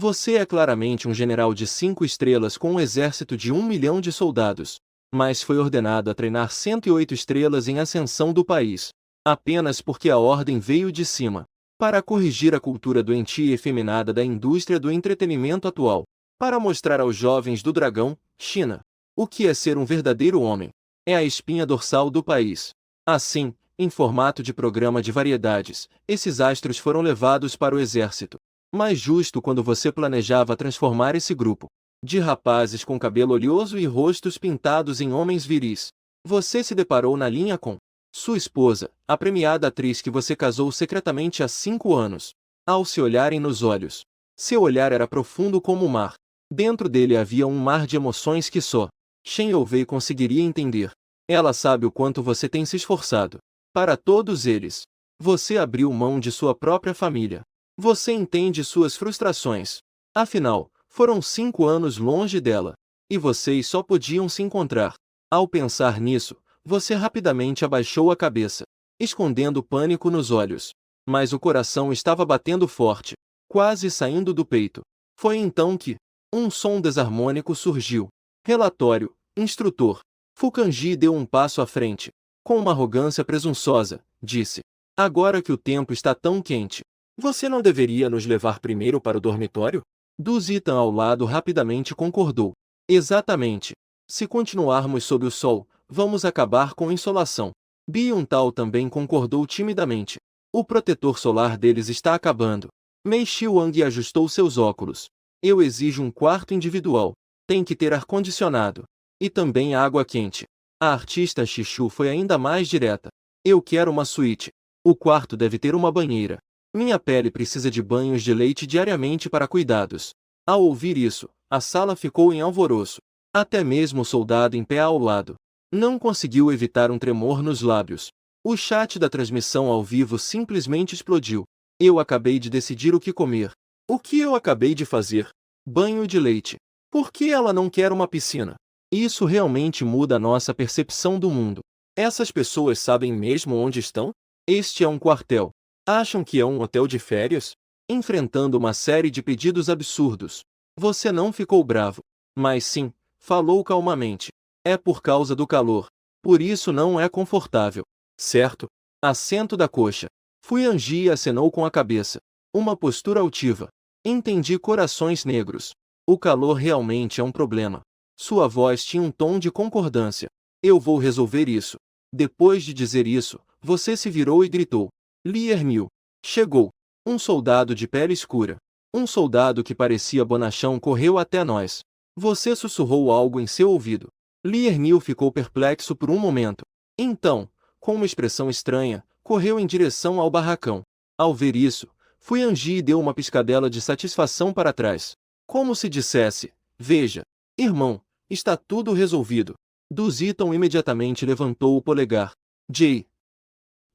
Você é claramente um general de 5 estrelas com um exército de 1 milhão de soldados, mas foi ordenado a treinar 108 estrelas em ascensão do país, apenas porque a ordem veio de cima, para corrigir a cultura doentia e efeminada da indústria do entretenimento atual, para mostrar aos jovens do Dragão, China, o que é ser um verdadeiro homem. É a espinha dorsal do país. Assim, em formato de programa de variedades, esses astros foram levados para o exército. Mas justo quando você planejava transformar esse grupo de rapazes com cabelo oleoso e rostos pintados em homens viris, você se deparou na linha com sua esposa, a premiada atriz que você casou secretamente há 5 anos. Ao se olharem nos olhos, seu olhar era profundo como o mar. Dentro dele havia um mar de emoções que só Shen Youvei conseguiria entender. Ela sabe o quanto você tem se esforçado. Para todos eles, você abriu mão de sua própria família. Você entende suas frustrações. Afinal, foram 5 anos longe dela, e vocês só podiam se encontrar. Ao pensar nisso, você rapidamente abaixou a cabeça, escondendo o pânico nos olhos. Mas o coração estava batendo forte, quase saindo do peito. Foi então que um som desarmônico surgiu. Relatório, instrutor. Fukanji deu um passo à frente. Com uma arrogância presunçosa, disse: agora que o tempo está tão quente, você não deveria nos levar primeiro para o dormitório? Du Zitan ao lado rapidamente concordou. Exatamente. Se continuarmos sob o sol, vamos acabar com insolação. Bi Yuntao também concordou timidamente. O protetor solar deles está acabando. Mei Xiuang ajustou seus óculos. Eu exijo um quarto individual. Tem que ter ar-condicionado. E também água quente. A artista Xixu foi ainda mais direta. Eu quero uma suíte. O quarto deve ter uma banheira. Minha pele precisa de banhos de leite diariamente para cuidados. Ao ouvir isso, a sala ficou em alvoroço. Até mesmo o soldado em pé ao lado não conseguiu evitar um tremor nos lábios. O chat da transmissão ao vivo simplesmente explodiu. Eu acabei de decidir o que comer. O que eu acabei de fazer? Banho de leite. Por que ela não quer uma piscina? Isso realmente muda a nossa percepção do mundo. Essas pessoas sabem mesmo onde estão? Este é um quartel. Acham que é um hotel de férias? Enfrentando uma série de pedidos absurdos. Você não ficou bravo. Mas sim, falou calmamente. É por causa do calor. Por isso não é confortável. Certo? Assento da coxa. Fuyanji acenou com a cabeça. Uma postura altiva. Entendi, corações negros. O calor realmente é um problema. Sua voz tinha um tom de concordância. Eu vou resolver isso. Depois de dizer isso, você se virou e gritou. Li Ermil. Chegou. Um soldado de pele escura. Um soldado que parecia bonachão correu até nós. Você sussurrou algo em seu ouvido. Li Ermil ficou perplexo por um momento. Então, com uma expressão estranha, correu em direção ao barracão. Ao ver isso, Fuyanji deu uma piscadela de satisfação para trás. Como se dissesse: veja, irmão, está tudo resolvido. Du Zitan imediatamente levantou o polegar. Jay.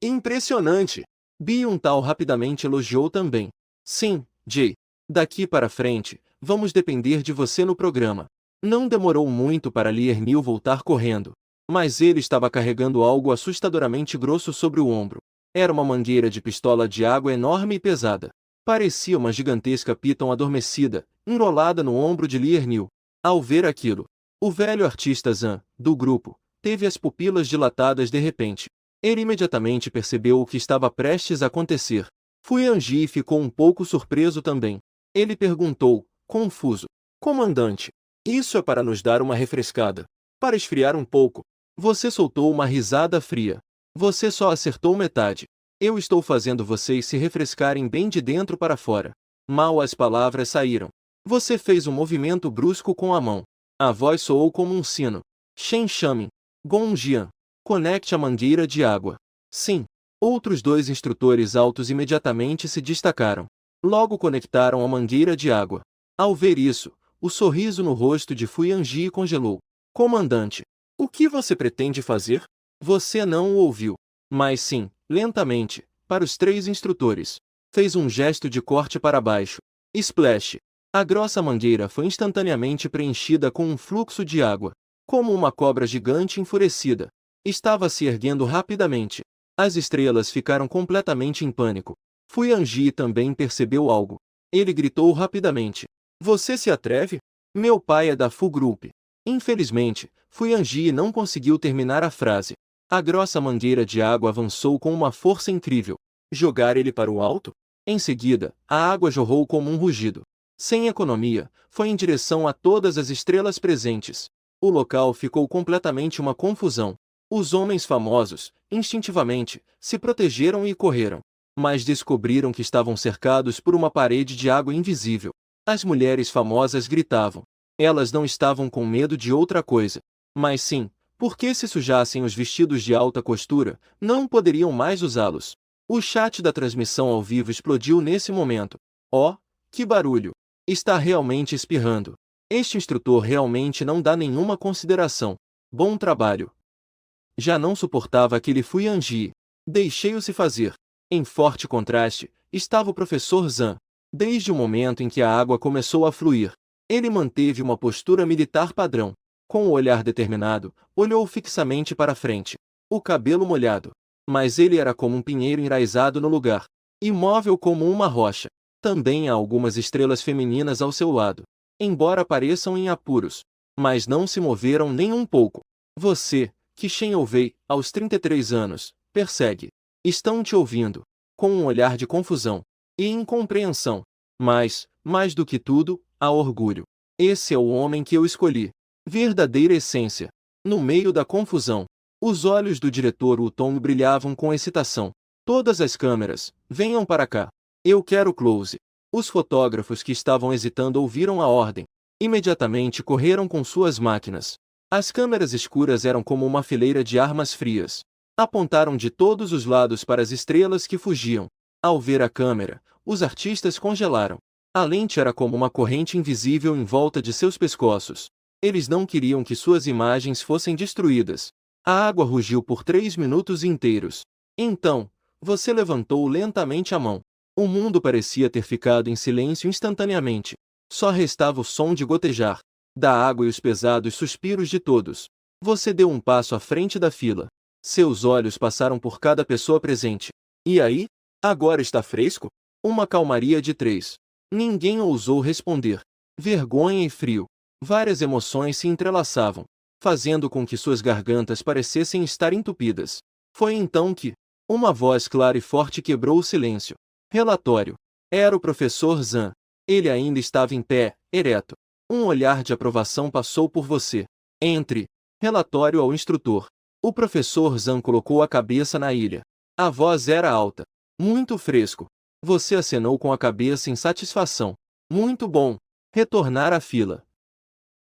Impressionante! Bi Yuntao rapidamente elogiou também. Sim, Jay. Daqui para frente, vamos depender de você no programa. Não demorou muito para Li Ermil voltar correndo. Mas ele estava carregando algo assustadoramente grosso sobre o ombro. Era uma mangueira de pistola de água enorme e pesada. Parecia uma gigantesca piton adormecida, enrolada no ombro de Li Ermil. Ao ver aquilo, o velho artista Zhan, do grupo, teve as pupilas dilatadas de repente. Ele imediatamente percebeu o que estava prestes a acontecer. Fuyanji ficou um pouco surpreso também. Ele perguntou, confuso: comandante, isso é para nos dar uma refrescada? Para esfriar um pouco? Você soltou uma risada fria. Você só acertou metade. Eu estou fazendo vocês se refrescarem bem de dentro para fora. Mal as palavras saíram. Você fez um movimento brusco com a mão. A voz soou como um sino. Shen Shamin. Gongjian. Conecte a mangueira de água. Sim. Outros 2 instrutores altos imediatamente se destacaram. Logo conectaram a mangueira de água. Ao ver isso, o sorriso no rosto de Fuyanji congelou. Comandante, o que você pretende fazer? Você não o ouviu. Mas sim, lentamente, para os 3 instrutores. Fez um gesto de corte para baixo. Splash. A grossa mangueira foi instantaneamente preenchida com um fluxo de água. Como uma cobra gigante enfurecida. Estava se erguendo rapidamente. As estrelas ficaram completamente em pânico. Fuyanji também percebeu algo. Ele gritou rapidamente. Você se atreve? Meu pai é da Fu Group. Infelizmente, Fu Yanji não conseguiu terminar a frase. A grossa mangueira de água avançou com uma força incrível. Jogar ele para o alto? Em seguida, a água jorrou como um rugido. Sem economia, foi em direção a todas as estrelas presentes. O local ficou completamente uma confusão. Os homens famosos, instintivamente, se protegeram e correram. Mas descobriram que estavam cercados por uma parede de água invisível. As mulheres famosas gritavam. Elas não estavam com medo de outra coisa. Mas sim, porque se sujassem os vestidos de alta costura, não poderiam mais usá-los. O chat da transmissão ao vivo explodiu nesse momento. Oh, que barulho! Está realmente espirrando. Este instrutor realmente não dá nenhuma consideração. Bom trabalho. Já não suportava aquele Fu Yanji. Deixei-o se fazer. Em forte contraste, estava o professor Zhang. Desde o momento em que a água começou a fluir, ele manteve uma postura militar padrão. Com o olhar determinado, olhou fixamente para frente. O cabelo molhado. Mas ele era como um pinheiro enraizado no lugar. Imóvel como uma rocha. Também há algumas estrelas femininas ao seu lado. Embora pareçam em apuros. Mas não se moveram nem um pouco. Você, que Shen Ouvei, aos 33 anos, persegue. Estão te ouvindo. Com um olhar de confusão e incompreensão. Mas, mais do que tudo, há orgulho. Esse é o homem que eu escolhi. Verdadeira essência. No meio da confusão, os olhos do diretor Wutong brilhavam com excitação. Todas as câmeras, venham para cá. Eu quero close. Os fotógrafos que estavam hesitando ouviram a ordem. Imediatamente correram com suas máquinas. As câmeras escuras eram como uma fileira de armas frias. Apontaram de todos os lados para as estrelas que fugiam. Ao ver a câmera, os artistas congelaram. A lente era como uma corrente invisível em volta de seus pescoços. Eles não queriam que suas imagens fossem destruídas. A água rugiu por 3 minutos inteiros. Então, você levantou lentamente a mão. O mundo parecia ter ficado em silêncio instantaneamente. Só restava o som de gotejar da água e os pesados suspiros de todos. Você deu um passo à frente da fila. Seus olhos passaram por cada pessoa presente. E aí? Agora está fresco? Uma calmaria de 3. Ninguém ousou responder. Vergonha e frio. Várias emoções se entrelaçavam, fazendo com que suas gargantas parecessem estar entupidas. Foi então que uma voz clara e forte quebrou o silêncio. Relatório. Era o professor Zhang. Ele ainda estava em pé, ereto. Um olhar de aprovação passou por você. Entre. Relatório ao instrutor. O professor Zhang colocou a cabeça na ilha. A voz era alta. Muito fresco. Você acenou com a cabeça em satisfação. Muito bom. Retornar à fila.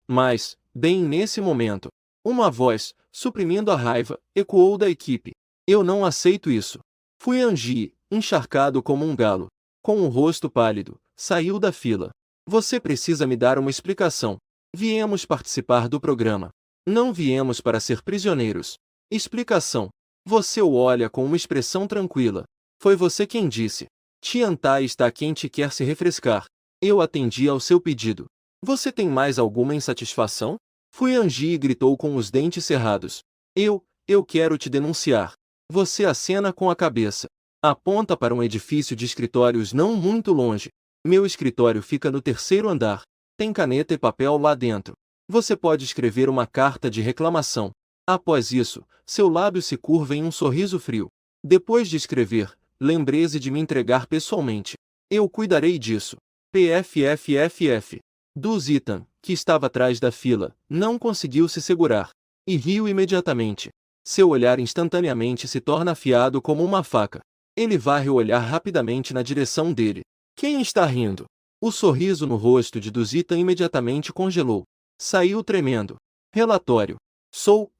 Mas, bem nesse momento, uma voz, suprimindo a raiva, ecoou da equipe. Eu não aceito isso. Fu Yanji, encharcado como um galo, com o rosto pálido, saiu da fila. Você precisa me dar uma explicação. Viemos participar do programa. Não viemos para ser prisioneiros. Explicação. Você o olha com uma expressão tranquila. Foi você quem disse. Tiantai está quente e quer se refrescar. Eu atendi ao seu pedido. Você tem mais alguma insatisfação? Fu Yanji gritou com os dentes cerrados. Eu quero te denunciar. Você acena com a cabeça. Aponta para um edifício de escritórios não muito longe. Meu escritório fica no 3º andar. Tem caneta e papel lá dentro. Você pode escrever uma carta de reclamação. Após isso, seu lábio se curva em um sorriso frio. Depois de escrever, lembre-se de me entregar pessoalmente. Eu cuidarei disso. PFFFF. Du Zitan, que estava atrás da fila, não conseguiu se segurar. E riu imediatamente. Seu olhar instantaneamente se torna afiado como uma faca. Ele varre o olhar rapidamente na direção dele. Quem está rindo? O sorriso no rosto de Du Zitan imediatamente congelou. Saiu tremendo. Relatório. Sou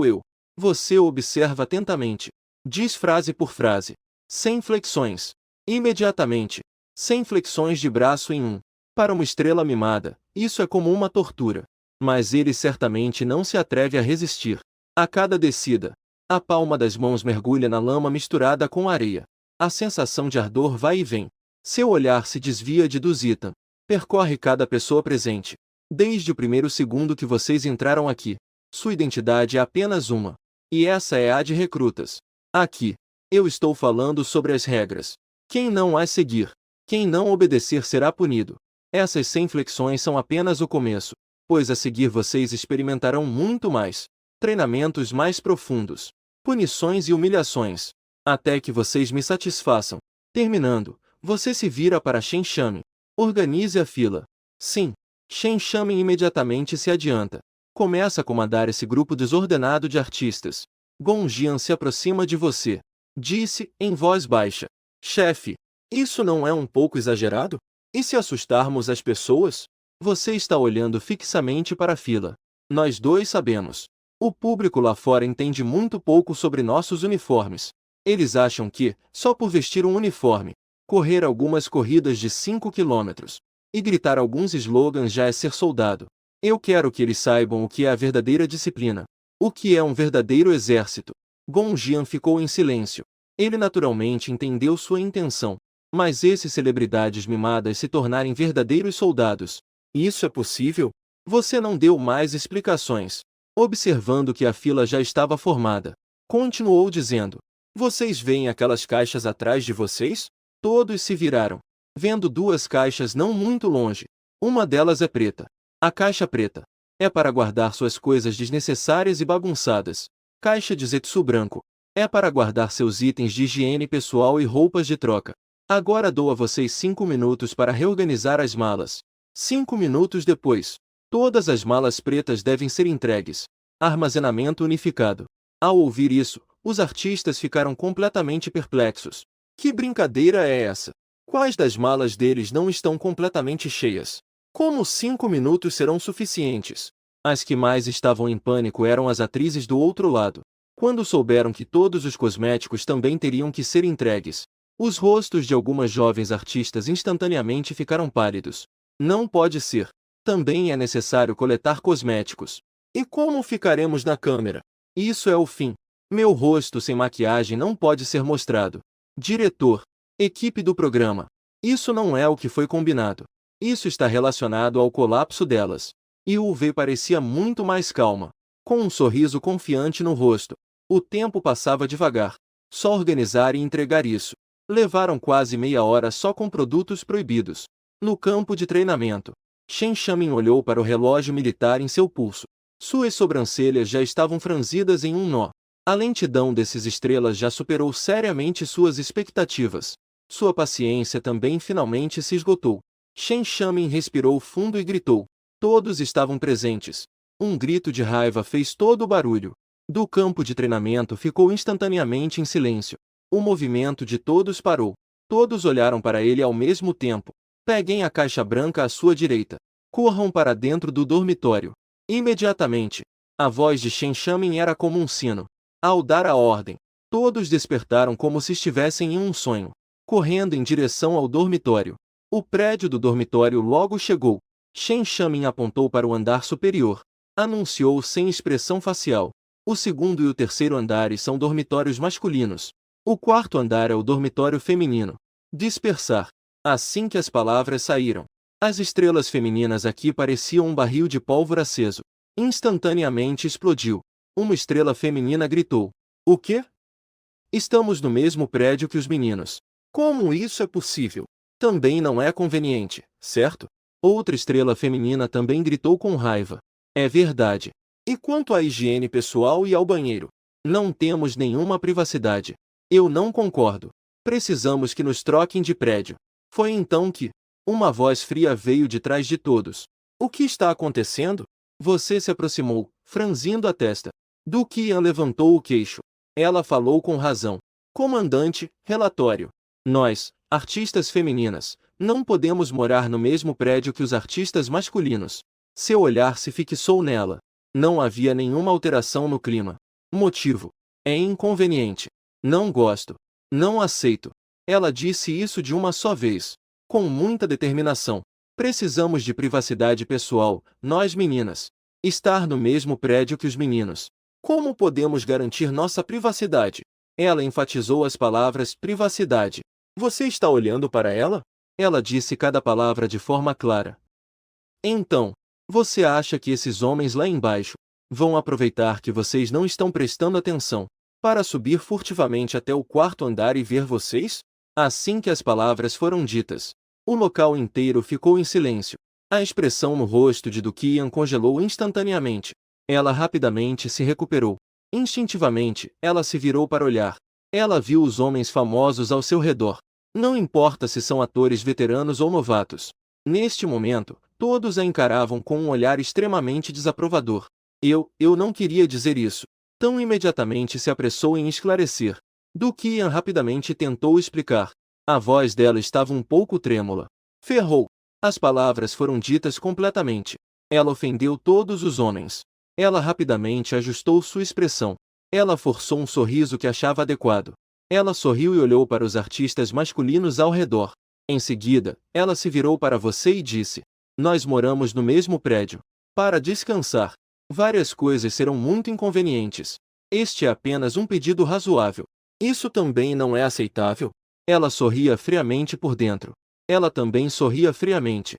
eu. Você o observa atentamente. Diz frase por frase. Sem flexões. Imediatamente. Sem flexões de braço em um. Para uma estrela mimada, isso é como uma tortura. Mas ele certamente não se atreve a resistir. A cada descida, a palma das mãos mergulha na lama misturada com areia. A sensação de ardor vai e vem. Seu olhar se desvia de Du Zitan. Percorre cada pessoa presente. Desde o primeiro segundo que vocês entraram aqui. Sua identidade é apenas uma. E essa é a de recrutas. Aqui. Eu estou falando sobre as regras. Quem não as seguir, quem não obedecer será punido. Essas 100 flexões são apenas o começo, pois a seguir vocês experimentarão muito mais. Treinamentos mais profundos, punições e humilhações, até que vocês me satisfaçam. Terminando, você se vira para Shen Shamin. Organize a fila. Sim. Shen Shamin imediatamente se adianta. Começa a comandar esse grupo desordenado de artistas. Gong Jian se aproxima de você. Disse, em voz baixa. Chefe, isso não é um pouco exagerado? E se assustarmos as pessoas? Você está olhando fixamente para a fila. Nós dois sabemos. O público lá fora entende muito pouco sobre nossos uniformes. Eles acham que, só por vestir um uniforme, correr algumas corridas de 5 quilômetros e gritar alguns slogans já é ser soldado. Eu quero que eles saibam o que é a verdadeira disciplina. O que é um verdadeiro exército. Gong Jian ficou em silêncio. Ele naturalmente entendeu sua intenção. Mas esses celebridades mimadas se tornarem verdadeiros soldados. Isso é possível? Você não deu mais explicações. Observando que a fila já estava formada, continuou dizendo. Vocês veem aquelas caixas atrás de vocês? Todos se viraram, vendo duas caixas não muito longe. Uma delas é preta. A caixa preta é para guardar suas coisas desnecessárias e bagunçadas. Caixa de Zetsu branco é para guardar seus itens de higiene pessoal e roupas de troca. Agora dou a vocês 5 minutos para reorganizar as malas. 5 minutos depois, todas as malas pretas devem ser entregues. Armazenamento unificado. Ao ouvir isso, os artistas ficaram completamente perplexos. Que brincadeira é essa? Quais das malas deles não estão completamente cheias? Como 5 minutos serão suficientes? As que mais estavam em pânico eram as atrizes do outro lado. Quando souberam que todos os cosméticos também teriam que ser entregues, os rostos de algumas jovens artistas instantaneamente ficaram pálidos. Não pode ser. Também é necessário coletar cosméticos. E como ficaremos na câmera? Isso é o fim. Meu rosto sem maquiagem não pode ser mostrado. Diretor. Equipe do programa. Isso não é o que foi combinado. Isso está relacionado ao colapso delas. E o UV parecia muito mais calma, com um sorriso confiante no rosto. O tempo passava devagar. Só organizar e entregar isso. Levaram quase meia hora só com produtos proibidos. No campo de treinamento, Shen Shamin olhou para o relógio militar em seu pulso. Suas sobrancelhas já estavam franzidas em um nó. A lentidão desses estrelas já superou seriamente suas expectativas. Sua paciência também finalmente se esgotou. Shen Shamin respirou fundo e gritou. Todos estavam presentes. Um grito de raiva fez todo o barulho. Do campo de treinamento ficou instantaneamente em silêncio. O movimento de todos parou. Todos olharam para ele ao mesmo tempo. Peguem a caixa branca à sua direita. Corram para dentro do dormitório. Imediatamente. A voz de Shen Shamin era como um sino. Ao dar a ordem, todos despertaram como se estivessem em um sonho, correndo em direção ao dormitório. O prédio do dormitório logo chegou. Shen Shamin apontou para o andar superior. Anunciou sem expressão facial. O segundo e o terceiro andares são dormitórios masculinos. O quarto andar é o dormitório feminino. Dispersar. Assim que as palavras saíram, as estrelas femininas aqui pareciam um barril de pólvora aceso. Instantaneamente explodiu. Uma estrela feminina gritou. O quê? Estamos no mesmo prédio que os meninos. Como isso é possível? Também não é conveniente, certo? Outra estrela feminina também gritou com raiva. É verdade. E quanto à higiene pessoal e ao banheiro? Não temos nenhuma privacidade. Eu não concordo. Precisamos que nos troquem de prédio. Foi então que uma voz fria veio de trás de todos. O que está acontecendo? Você se aproximou, franzindo a testa. Du Qian levantou o queixo. Ela falou com razão. Comandante, relatório. Nós, artistas femininas, não podemos morar no mesmo prédio que os artistas masculinos. Seu olhar se fixou nela. Não havia nenhuma alteração no clima. Motivo. É inconveniente. Não gosto. Não aceito. Ela disse isso de uma só vez. Com muita determinação. Precisamos de privacidade pessoal, nós meninas. Estar no mesmo prédio que os meninos. Como podemos garantir nossa privacidade? Ela enfatizou as palavras privacidade. Você está olhando para ela? Ela disse cada palavra de forma clara. Então, você acha que esses homens lá embaixo vão aproveitar que vocês não estão prestando atenção para subir furtivamente até o quarto andar e ver vocês? Assim que as palavras foram ditas, O local inteiro ficou em silêncio. A expressão no rosto de Do Qian congelou instantaneamente. Ela rapidamente se recuperou. Instintivamente, ela se virou para olhar. Ela viu os homens famosos ao seu redor. Não importa se são atores veteranos ou novatos. Neste momento, todos a encaravam com um olhar extremamente desaprovador. Eu não queria dizer isso. Tão imediatamente se apressou em esclarecer. Do Qian rapidamente tentou explicar. A voz dela estava um pouco trêmula. Ferrou. As palavras foram ditas completamente. Ela ofendeu todos os homens. Ela rapidamente ajustou sua expressão. Ela forçou um sorriso que achava adequado. Ela sorriu e olhou para os artistas masculinos ao redor. Em seguida, ela se virou para você e disse: Nós moramos no mesmo prédio. Para descansar. Várias coisas serão muito inconvenientes. Este é apenas um pedido razoável. Isso também não é aceitável? Ela sorria friamente por dentro. Ela também sorria friamente.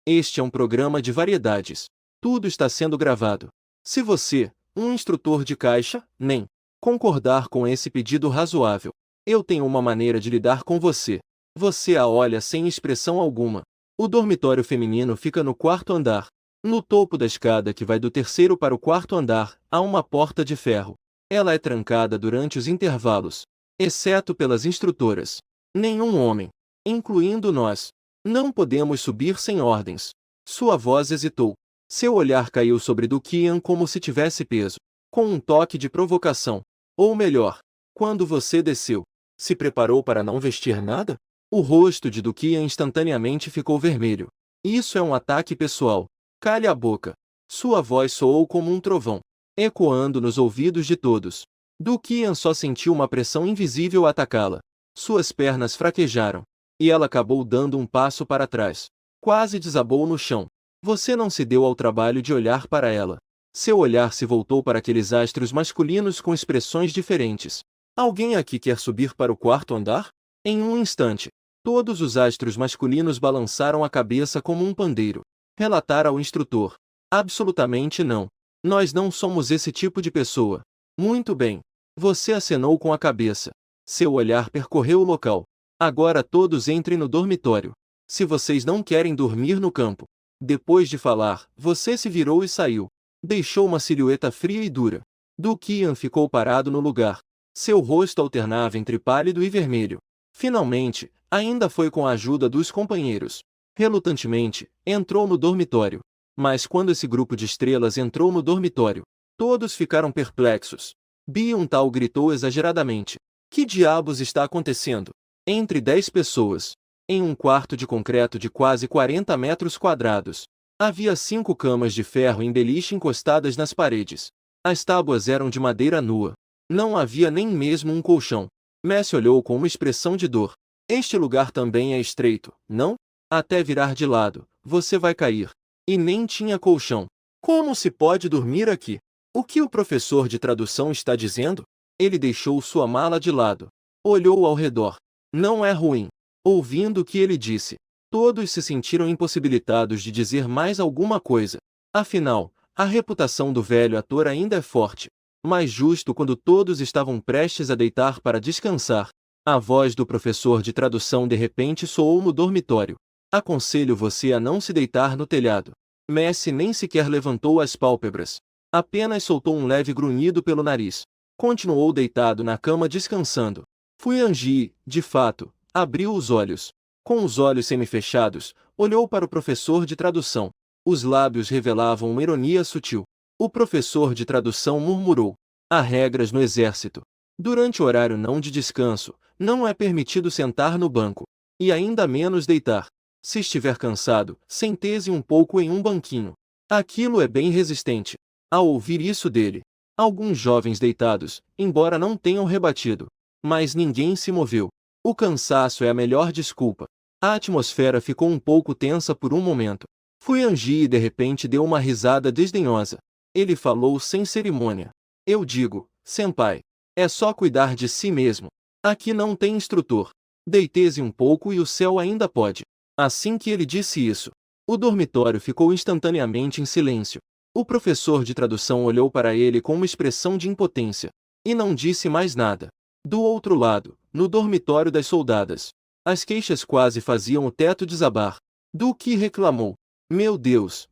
Este é um programa de variedades. Tudo está sendo gravado. Se você, um instrutor de caixa, nem concordar com esse pedido razoável, eu tenho uma maneira de lidar com você. Você a olha sem expressão alguma. O dormitório feminino fica no quarto andar. No topo da escada que vai do terceiro para o quarto andar, há uma porta de ferro. Ela é trancada durante os intervalos, exceto pelas instrutoras. Nenhum homem, incluindo nós, não podemos subir sem ordens. Sua voz hesitou. Seu olhar caiu sobre Do Qian como se tivesse peso, com um toque de provocação. Ou melhor, quando você desceu, se preparou para não vestir nada? O rosto de Do Qian instantaneamente ficou vermelho. Isso é um ataque pessoal. Cale a boca. Sua voz soou como um trovão, ecoando nos ouvidos de todos. Do Qian só sentiu uma pressão invisível atacá-la. Suas pernas fraquejaram, e ela acabou dando um passo para trás. Quase desabou no chão. Você não se deu ao trabalho de olhar para ela. Seu olhar se voltou para aqueles astros masculinos com expressões diferentes. Alguém aqui quer subir para o quarto andar? Em um instante, todos os astros masculinos balançaram a cabeça como um pandeiro. Relatara ao instrutor. Absolutamente não. Nós não somos esse tipo de pessoa. Muito bem. Você acenou com a cabeça. Seu olhar percorreu o local. Agora todos entrem no dormitório. Se vocês não querem dormir no campo. Depois de falar, você se virou e saiu. Deixou uma silhueta fria e dura. Do Qian ficou parado no lugar. Seu rosto alternava entre pálido e vermelho. Finalmente, ainda foi com a ajuda dos companheiros. Relutantemente, entrou no dormitório. Mas quando esse grupo de estrelas entrou no dormitório, todos ficaram perplexos. Byung-tal gritou exageradamente. Que diabos está acontecendo? Entre 10 pessoas. Em um quarto de concreto de quase 40 metros quadrados. Havia 5 camas de ferro em beliche encostadas nas paredes. As tábuas eram de madeira nua. Não havia nem mesmo um colchão. Messi olhou com uma expressão de dor. Este lugar também é estreito, não? Até virar de lado, você vai cair. E nem tinha colchão. Como se pode dormir aqui? O que o professor de tradução está dizendo? Ele deixou sua mala de lado. Olhou ao redor. Não é ruim. Ouvindo o que ele disse, todos se sentiram impossibilitados de dizer mais alguma coisa. Afinal, a reputação do velho ator ainda é forte. Mas justo quando todos estavam prestes a deitar para descansar, a voz do professor de tradução de repente soou no dormitório. Aconselho você a não se deitar no telhado. Messi nem sequer levantou as pálpebras. Apenas soltou um leve grunhido pelo nariz. Continuou deitado na cama descansando. Fuyanji, de fato, abriu os olhos. Com os olhos semifechados, olhou para o professor de tradução. Os lábios revelavam uma ironia sutil. O professor de tradução murmurou. Há regras no exército. Durante o horário não de descanso, não é permitido sentar no banco. E ainda menos deitar. Se estiver cansado, sente-se um pouco em um banquinho. Aquilo é bem resistente. Ao ouvir isso dele, alguns jovens deitados, embora não tenham rebatido. Mas ninguém se moveu. O cansaço é a melhor desculpa. A atmosfera ficou um pouco tensa por um momento. Fuyanji de repente deu uma risada desdenhosa. Ele falou sem cerimônia. Eu digo, senpai, é só cuidar de si mesmo. Aqui não tem instrutor. Deite-se um pouco e o céu ainda pode. Assim que ele disse isso, o dormitório ficou instantaneamente em silêncio. O professor de tradução olhou para ele com uma expressão de impotência. E não disse mais nada. Do outro lado, no dormitório das soldadas, As queixas quase faziam o teto desabar. Duque reclamou. Meu Deus!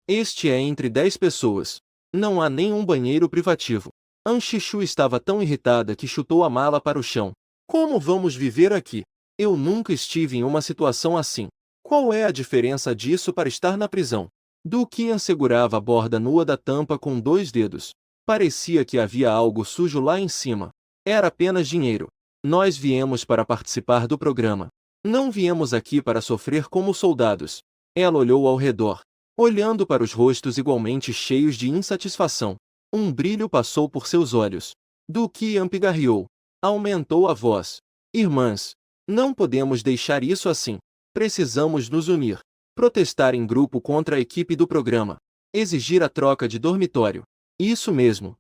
Este é entre 10 pessoas. Não há nem um banheiro privativo. Anshichu estava tão irritada que chutou a mala para o chão. Como vamos viver aqui? Eu nunca estive em uma situação assim. Qual é a diferença disso para estar na prisão? Duque segurava a borda nua da tampa com 2 dedos. Parecia que havia algo sujo lá em cima. Era apenas dinheiro. Nós viemos para participar do programa. Não viemos aqui para sofrer como soldados. Ela olhou ao redor, olhando para os rostos igualmente cheios de insatisfação. Um brilho passou por seus olhos. Duque pigarreou. Aumentou a voz. Irmãs, não podemos deixar isso assim. Precisamos nos unir. Protestar em grupo contra a equipe do programa. Exigir a troca de dormitório. Isso mesmo.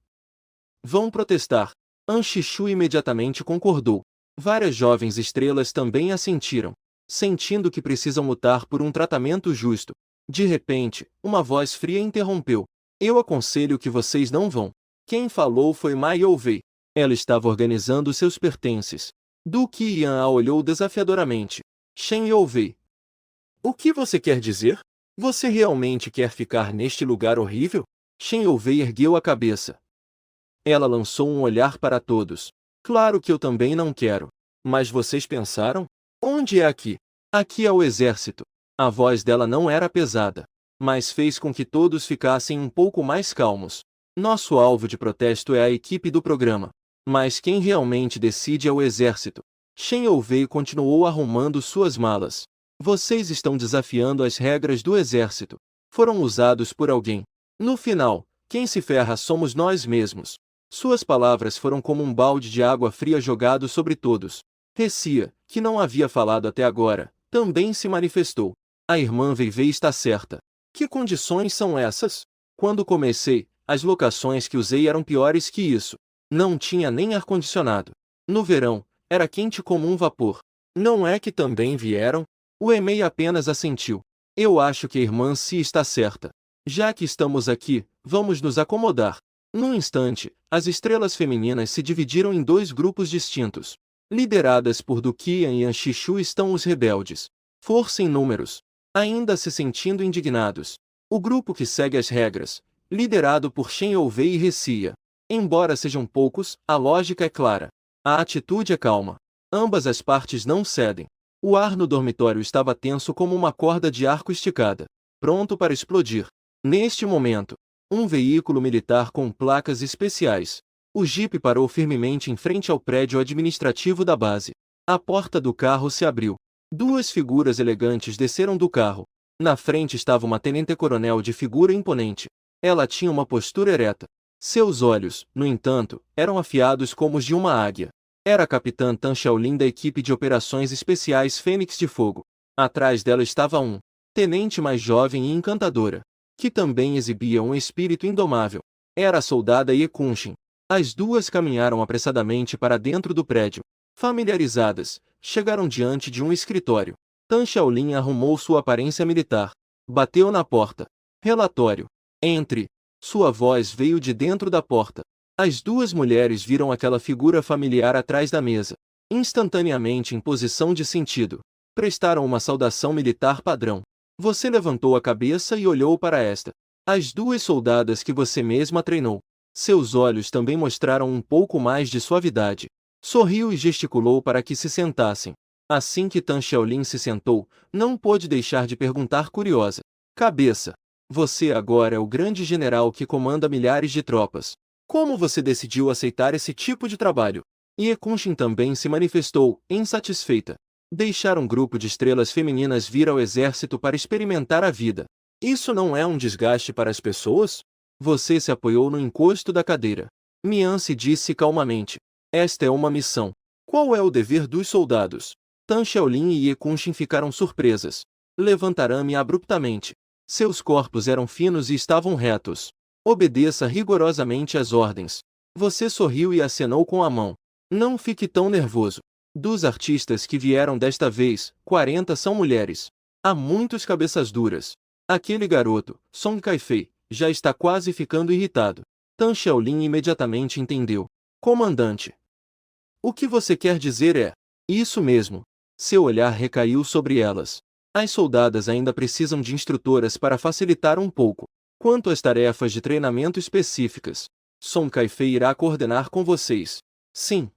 Vão protestar. Anshichu imediatamente concordou. Várias jovens estrelas também assentiram, sentindo que precisam lutar por um tratamento justo. De repente, uma voz fria interrompeu. Eu aconselho que vocês não vão. Quem falou foi Mai Youvei. Ela estava organizando seus pertences. Duque Yan a olhou desafiadoramente. Shen Youvei. O que você quer dizer? Você realmente quer ficar neste lugar horrível? Shen Youvei ergueu a cabeça. Ela lançou um olhar para todos. Claro que eu também não quero. Mas vocês pensaram? Onde é aqui? Aqui é o exército. A voz dela não era pesada, mas fez com que todos ficassem um pouco mais calmos. Nosso alvo de protesto é a equipe do programa. Mas quem realmente decide é o exército. Shen Youvei continuou arrumando suas malas. Vocês estão desafiando as regras do exército. Foram usados por alguém. No final, quem se ferra somos nós mesmos. Suas palavras foram como um balde de água fria jogado sobre todos. Ressia, que não havia falado até agora, também se manifestou. A irmã Veivei está certa. Que condições são essas? Quando comecei, as locações que usei eram piores que isso. Não tinha nem ar-condicionado. No verão, era quente como um vapor. Não é que também vieram? O Emei apenas assentiu. Eu acho que a irmã Si está certa. Já que estamos aqui, vamos nos acomodar. Num instante, as estrelas femininas se dividiram em 2 grupos distintos. Lideradas por Duqian e Anshichu estão os rebeldes. Força em números. Ainda se sentindo indignados. O grupo que segue as regras, liderado por Shen Youvei e Ressia. Embora sejam poucos, a lógica é clara. A atitude é calma. Ambas as partes não cedem. O ar no dormitório estava tenso como uma corda de arco esticada, pronto para explodir. Neste momento, um veículo militar com placas especiais. O jipe parou firmemente em frente ao prédio administrativo da base. A porta do carro se abriu. 2 figuras elegantes desceram do carro. Na frente estava uma tenente-coronel de figura imponente. Ela tinha uma postura ereta. Seus olhos, no entanto, eram afiados como os de uma águia. Era a capitã Tan Shaolin da equipe de operações especiais Fênix de Fogo. Atrás dela estava um tenente mais jovem e encantadora, que também exibia um espírito indomável. Era a soldada Ye Kunshin. As duas caminharam apressadamente para dentro do prédio. Familiarizadas, chegaram diante de um escritório. Tan Shaolin arrumou sua aparência militar. Bateu na porta. Relatório. Entre. Sua voz veio de dentro da porta. As 2 mulheres viram aquela figura familiar atrás da mesa. Instantaneamente em posição de sentido. Prestaram uma saudação militar padrão. Você levantou a cabeça e olhou para esta. As 2 soldadas que você mesma treinou. Seus olhos também mostraram um pouco mais de suavidade. Sorriu e gesticulou para que se sentassem. Assim que Tan Shaolin se sentou, não pôde deixar de perguntar curiosa. Cabeça. Você agora é o grande general que comanda milhares de tropas. Como você decidiu aceitar esse tipo de trabalho? Ye Kunshin também se manifestou, insatisfeita. Deixar um grupo de estrelas femininas vir ao exército para experimentar a vida. Isso não é um desgaste para as pessoas? Você se apoiou no encosto da cadeira. Mian se disse calmamente. Esta é uma missão. Qual é o dever dos soldados? Tan Shaolin e Ye Kunshin ficaram surpresas. Levantaram-me abruptamente. Seus corpos eram finos e estavam retos. Obedeça rigorosamente às ordens. Você sorriu e acenou com a mão. Não fique tão nervoso. Dos artistas que vieram desta vez, 40 são mulheres. Há muitos cabeças duras. Aquele garoto, Song Kaifei, já está quase ficando irritado. Tan Shaolin imediatamente entendeu. Comandante. O que você quer dizer é... Isso mesmo. Seu olhar recaiu sobre elas. As soldadas ainda precisam de instrutoras para facilitar um pouco. Quanto às tarefas de treinamento específicas, Song Kai-fei irá coordenar com vocês. Sim.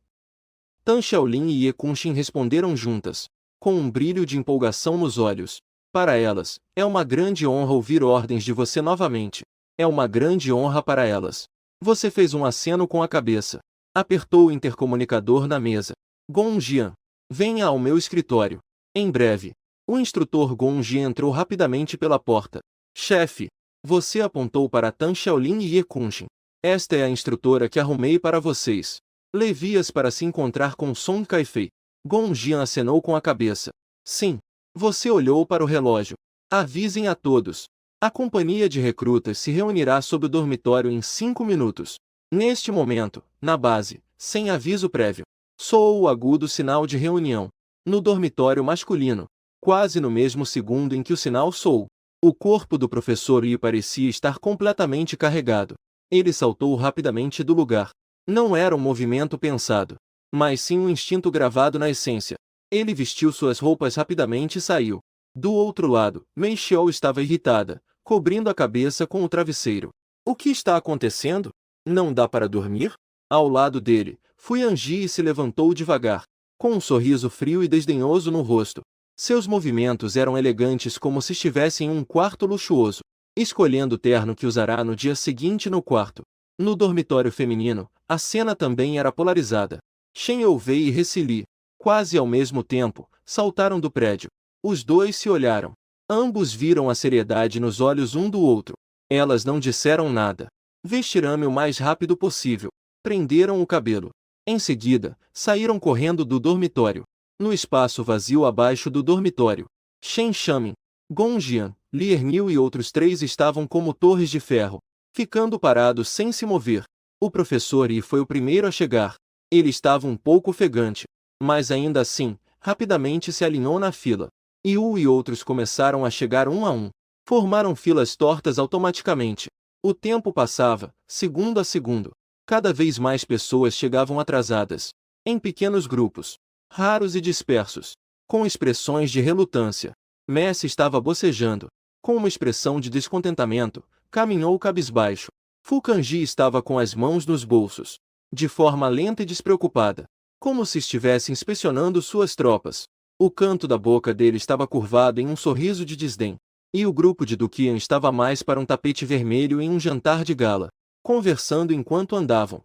Tan Xiaolin e Ye Kunshin responderam juntas, com um brilho de empolgação nos olhos. Para elas, é uma grande honra ouvir ordens de você novamente. É uma grande honra para elas. Você fez um aceno com a cabeça. Apertou o intercomunicador na mesa. Gong Jian, venha ao meu escritório. Em breve. O instrutor Gong Jian entrou rapidamente pela porta. Chefe, você apontou para Tan Xiaolin e Ye Kunshin. Esta é a instrutora que arrumei para vocês. Levias para se encontrar com Song Kai-fei. Gong Jian acenou com a cabeça. Sim. Você olhou para o relógio. Avisem a todos. A companhia de recrutas se reunirá sob o dormitório em 5 minutos. Neste momento, na base, sem aviso prévio, soou o agudo sinal de reunião. No dormitório masculino, quase no mesmo segundo em que o sinal soou, o corpo do professor Yi parecia estar completamente carregado. Ele saltou rapidamente do lugar. Não era um movimento pensado, mas sim um instinto gravado na essência. Ele vestiu suas roupas rapidamente e saiu. Do outro lado, Mei Xiao estava irritada, cobrindo a cabeça com o travesseiro. O que está acontecendo? Não dá para dormir? Ao lado dele, Fu Yanji se levantou devagar, com um sorriso frio e desdenhoso no rosto. Seus movimentos eram elegantes como se estivesse em um quarto luxuoso, escolhendo o terno que usará no dia seguinte no quarto. No dormitório feminino, a cena também era polarizada. Shen Youvei e Recili, quase ao mesmo tempo, saltaram do prédio. Os dois se olharam. Ambos viram a seriedade nos olhos um do outro. Elas não disseram nada. Vestirame o mais rápido possível. Prenderam o cabelo. Em seguida, saíram correndo do dormitório. No espaço vazio abaixo do dormitório, Shen Shamin, Gong Jian, Li Erniu e outros 3 estavam como torres de ferro, ficando parados sem se mover. O professor Yi foi o primeiro a chegar. Ele estava um pouco ofegante, mas ainda assim, rapidamente se alinhou na fila. Yu e outros começaram a chegar um a um. Formaram filas tortas automaticamente. O tempo passava, segundo a segundo. Cada vez mais pessoas chegavam atrasadas, em pequenos grupos, raros e dispersos, com expressões de relutância. Messi estava bocejando. Com uma expressão de descontentamento, caminhou cabisbaixo. Fu Kanji estava com as mãos nos bolsos, de forma lenta e despreocupada, como se estivesse inspecionando suas tropas. O canto da boca dele estava curvado em um sorriso de desdém. E o grupo de Duqian estava mais para um tapete vermelho em um jantar de gala, conversando enquanto andavam.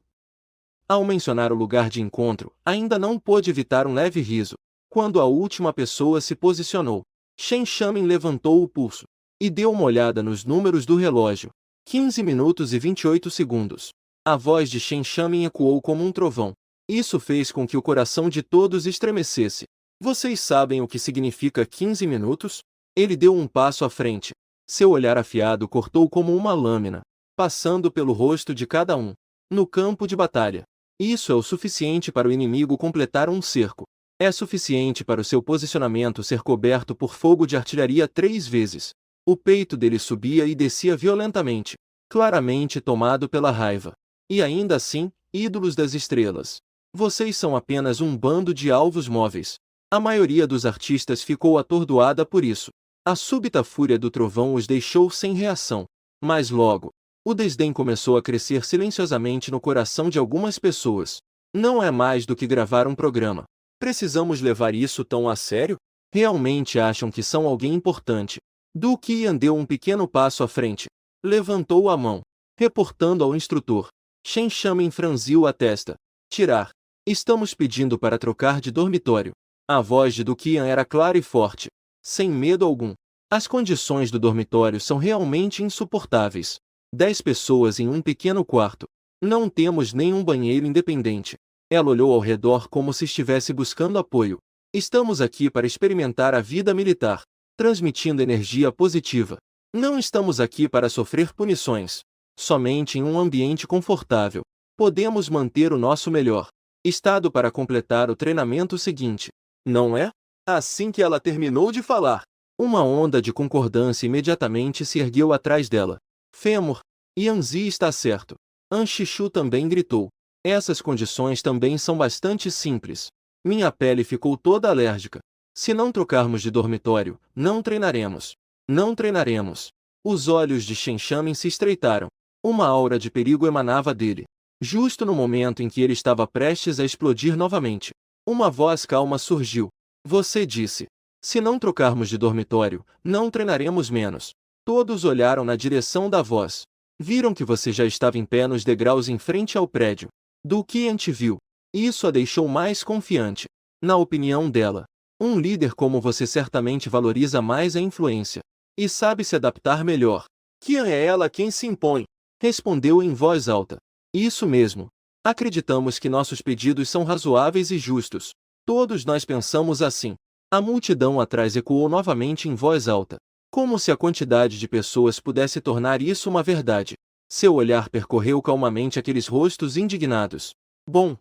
Ao mencionar o lugar de encontro, ainda não pôde evitar um leve riso. Quando a última pessoa se posicionou, Shen Shamin levantou o pulso e deu uma olhada nos números do relógio. 15 minutos e 28 segundos. A voz de Shen Shamin ecoou como um trovão. Isso fez com que o coração de todos estremecesse. Vocês sabem o que significa 15 minutos? Ele deu um passo à frente. Seu olhar afiado cortou como uma lâmina, passando pelo rosto de cada um. No campo de batalha. Isso é o suficiente para o inimigo completar um cerco. É suficiente para o seu posicionamento ser coberto por fogo de artilharia 3 vezes. O peito dele subia e descia violentamente, claramente tomado pela raiva. E ainda assim, ídolos das estrelas. Vocês são apenas um bando de alvos móveis. A maioria dos artistas ficou atordoada por isso. A súbita fúria do trovão os deixou sem reação. Mas logo, o desdém começou a crescer silenciosamente no coração de algumas pessoas. Não é mais do que gravar um programa. Precisamos levar isso tão a sério? Realmente acham que são alguém importante? Duqian deu um pequeno passo à frente. Levantou a mão, reportando ao instrutor. Shen Shamin franziu a testa. Tirar. Estamos pedindo para trocar de dormitório. A voz de Duqian era clara e forte, sem medo algum. As condições do dormitório são realmente insuportáveis. 10 pessoas em um pequeno quarto. Não temos nenhum banheiro independente. Ela olhou ao redor como se estivesse buscando apoio. Estamos aqui para experimentar a vida militar, transmitindo energia positiva. Não estamos aqui para sofrer punições. Somente em um ambiente confortável podemos manter o nosso melhor estado para completar o treinamento seguinte. Não é? Assim que ela terminou de falar, uma onda de concordância imediatamente se ergueu atrás dela. Fêmur, Yanzi está certo. Anshichu também gritou. Essas condições também são bastante simples. Minha pele ficou toda alérgica. Se não trocarmos de dormitório, não treinaremos. Não treinaremos. Os olhos de Shen Shamin se estreitaram. Uma aura de perigo emanava dele. Justo no momento em que ele estava prestes a explodir novamente, uma voz calma surgiu. Você disse: se não trocarmos de dormitório, não treinaremos menos. Todos olharam na direção da voz. Viram que você já estava em pé nos degraus em frente ao prédio. Do que Ant viu, isso a deixou mais confiante. Na opinião dela, um líder como você certamente valoriza mais a influência e sabe se adaptar melhor. Qian é ela quem se impõe, respondeu em voz alta. Isso mesmo. Acreditamos que nossos pedidos são razoáveis e justos. Todos nós pensamos assim. A multidão atrás ecoou novamente em voz alta, como se a quantidade de pessoas pudesse tornar isso uma verdade. Seu olhar percorreu calmamente aqueles rostos indignados. Bom.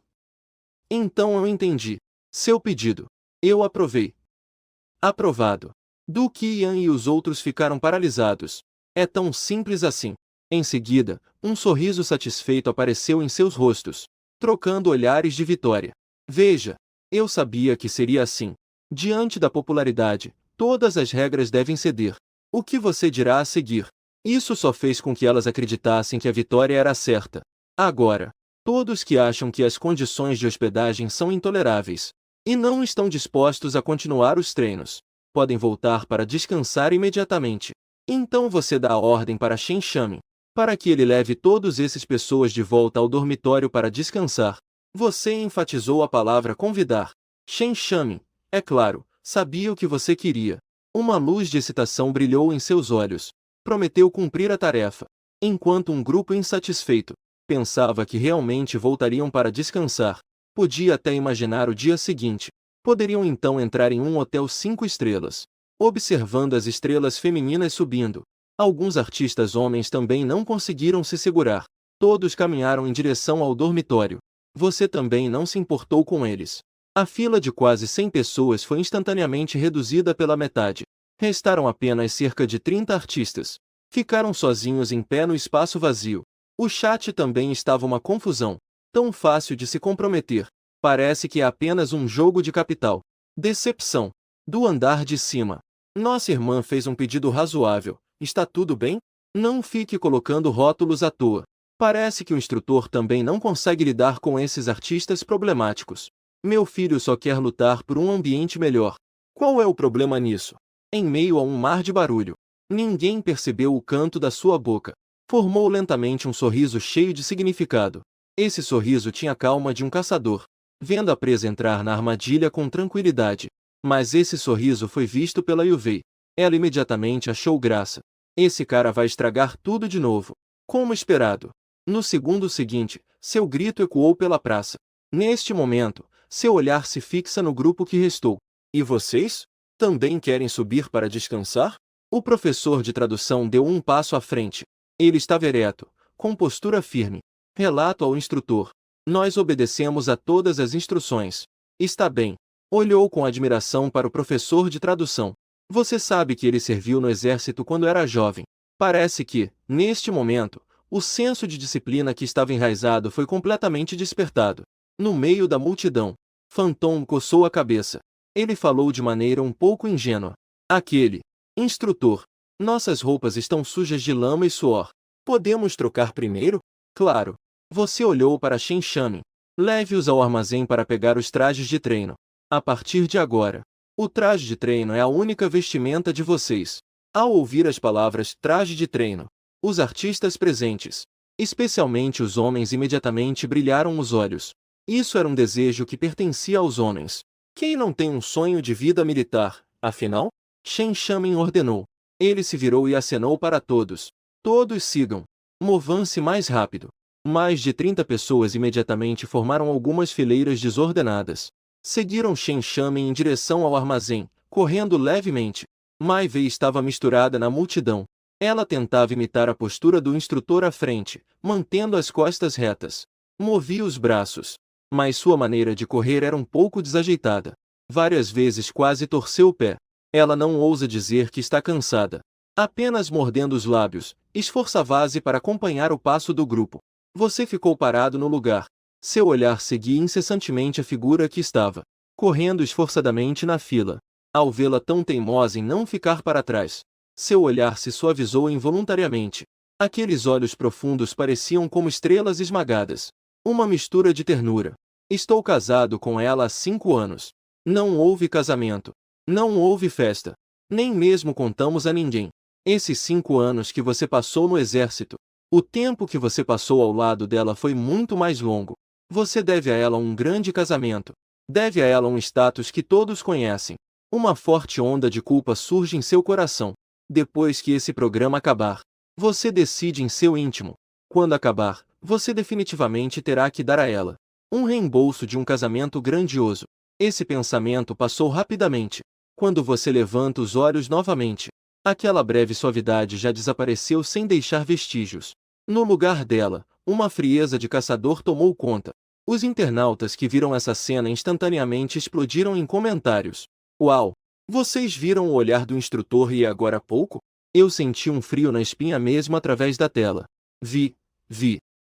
Então eu entendi. Seu pedido. Eu aprovei. Aprovado. Du Qian e os outros ficaram paralisados. É tão simples assim. Em seguida, um sorriso satisfeito apareceu em seus rostos, trocando olhares de vitória. Veja, eu sabia que seria assim. Diante da popularidade, todas as regras devem ceder. O que você dirá a seguir? Isso só fez com que elas acreditassem que a vitória era certa. Agora, todos que acham que as condições de hospedagem são intoleráveis e não estão dispostos a continuar os treinos, podem voltar para descansar imediatamente. Então você dá a ordem para Shen Shamin, para que ele leve todas essas pessoas de volta ao dormitório para descansar. Você enfatizou a palavra convidar. Shen Shamin, é claro, sabia o que você queria. Uma luz de excitação brilhou em seus olhos. Prometeu cumprir a tarefa. Enquanto um grupo insatisfeito pensava que realmente voltariam para descansar, podia até imaginar o dia seguinte. Poderiam então entrar em um hotel 5 estrelas, observando as estrelas femininas subindo. Alguns artistas homens também não conseguiram se segurar. Todos caminharam em direção ao dormitório. Você também não se importou com eles. A fila de quase 100 pessoas foi instantaneamente reduzida pela metade. Restaram apenas cerca de 30 artistas. Ficaram sozinhos em pé no espaço vazio. O chat também estava uma confusão. Tão fácil de se comprometer. Parece que é apenas um jogo de capital. Decepção. Do andar de cima. Nossa irmã fez um pedido razoável. Está tudo bem? Não fique colocando rótulos à toa. Parece que o instrutor também não consegue lidar com esses artistas problemáticos. Meu filho só quer lutar por um ambiente melhor. Qual é o problema nisso? Em meio a um mar de barulho, ninguém percebeu o canto da sua boca. Formou lentamente um sorriso cheio de significado. Esse sorriso tinha a calma de um caçador, vendo a presa entrar na armadilha com tranquilidade. Mas esse sorriso foi visto pela Yuvei. Ela imediatamente achou graça. Esse cara vai estragar tudo de novo. Como esperado. No segundo seguinte, seu grito ecoou pela praça. Neste momento, seu olhar se fixa no grupo que restou. E vocês? Também querem subir para descansar? O professor de tradução deu um passo à frente. Ele estava ereto, com postura firme. Relato ao instrutor. Nós obedecemos a todas as instruções. Está bem. Olhou com admiração para o professor de tradução. Você sabe que ele serviu no exército quando era jovem. Parece que, neste momento, o senso de disciplina que estava enraizado foi completamente despertado. No meio da multidão, Phantom coçou a cabeça. Ele falou de maneira um pouco ingênua. Aquele instrutor. Nossas roupas estão sujas de lama e suor. Podemos trocar primeiro? Claro. Você olhou para Shen Shamin. Leve-os ao armazém para pegar os trajes de treino. A partir de agora, o traje de treino é a única vestimenta de vocês. Ao ouvir as palavras traje de treino, os artistas presentes, especialmente os homens, imediatamente brilharam os olhos. Isso era um desejo que pertencia aos homens. Quem não tem um sonho de vida militar, afinal? Shen Shamin ordenou. Ele se virou e acenou para todos. Todos sigam. Movam-se mais rápido. Mais de 30 pessoas imediatamente formaram algumas fileiras desordenadas. Seguiram Shen Shamin em direção ao armazém, correndo levemente. Mai Wei estava misturada na multidão. Ela tentava imitar a postura do instrutor à frente, mantendo as costas retas. Movia os braços. Mas sua maneira de correr era um pouco desajeitada. Várias vezes quase torceu o pé. Ela não ousa dizer que está cansada. Apenas mordendo os lábios, esforçava-se para acompanhar o passo do grupo. Você ficou parado no lugar. Seu olhar seguia incessantemente a figura que estava correndo esforçadamente na fila. Ao vê-la tão teimosa em não ficar para trás, seu olhar se suavizou involuntariamente. Aqueles olhos profundos pareciam como estrelas esmagadas. Uma mistura de ternura. Estou casado com ela há 5 anos. Não houve casamento. Não houve festa. Nem mesmo contamos a ninguém. Esses 5 anos que você passou no exército, o tempo que você passou ao lado dela foi muito mais longo. Você deve a ela um grande casamento. Deve a ela um status que todos conhecem. Uma forte onda de culpa surge em seu coração. Depois que esse programa acabar, você decide em seu íntimo. Quando acabar, você definitivamente terá que dar a ela um reembolso de um casamento grandioso. Esse pensamento passou rapidamente. Quando você levanta os olhos novamente, aquela breve suavidade já desapareceu sem deixar vestígios. No lugar dela, uma frieza de caçador tomou conta. Os internautas que viram essa cena instantaneamente explodiram em comentários. Uau! Vocês viram o olhar do instrutor e agora há pouco? Eu senti um frio na espinha mesmo através da tela. Vi.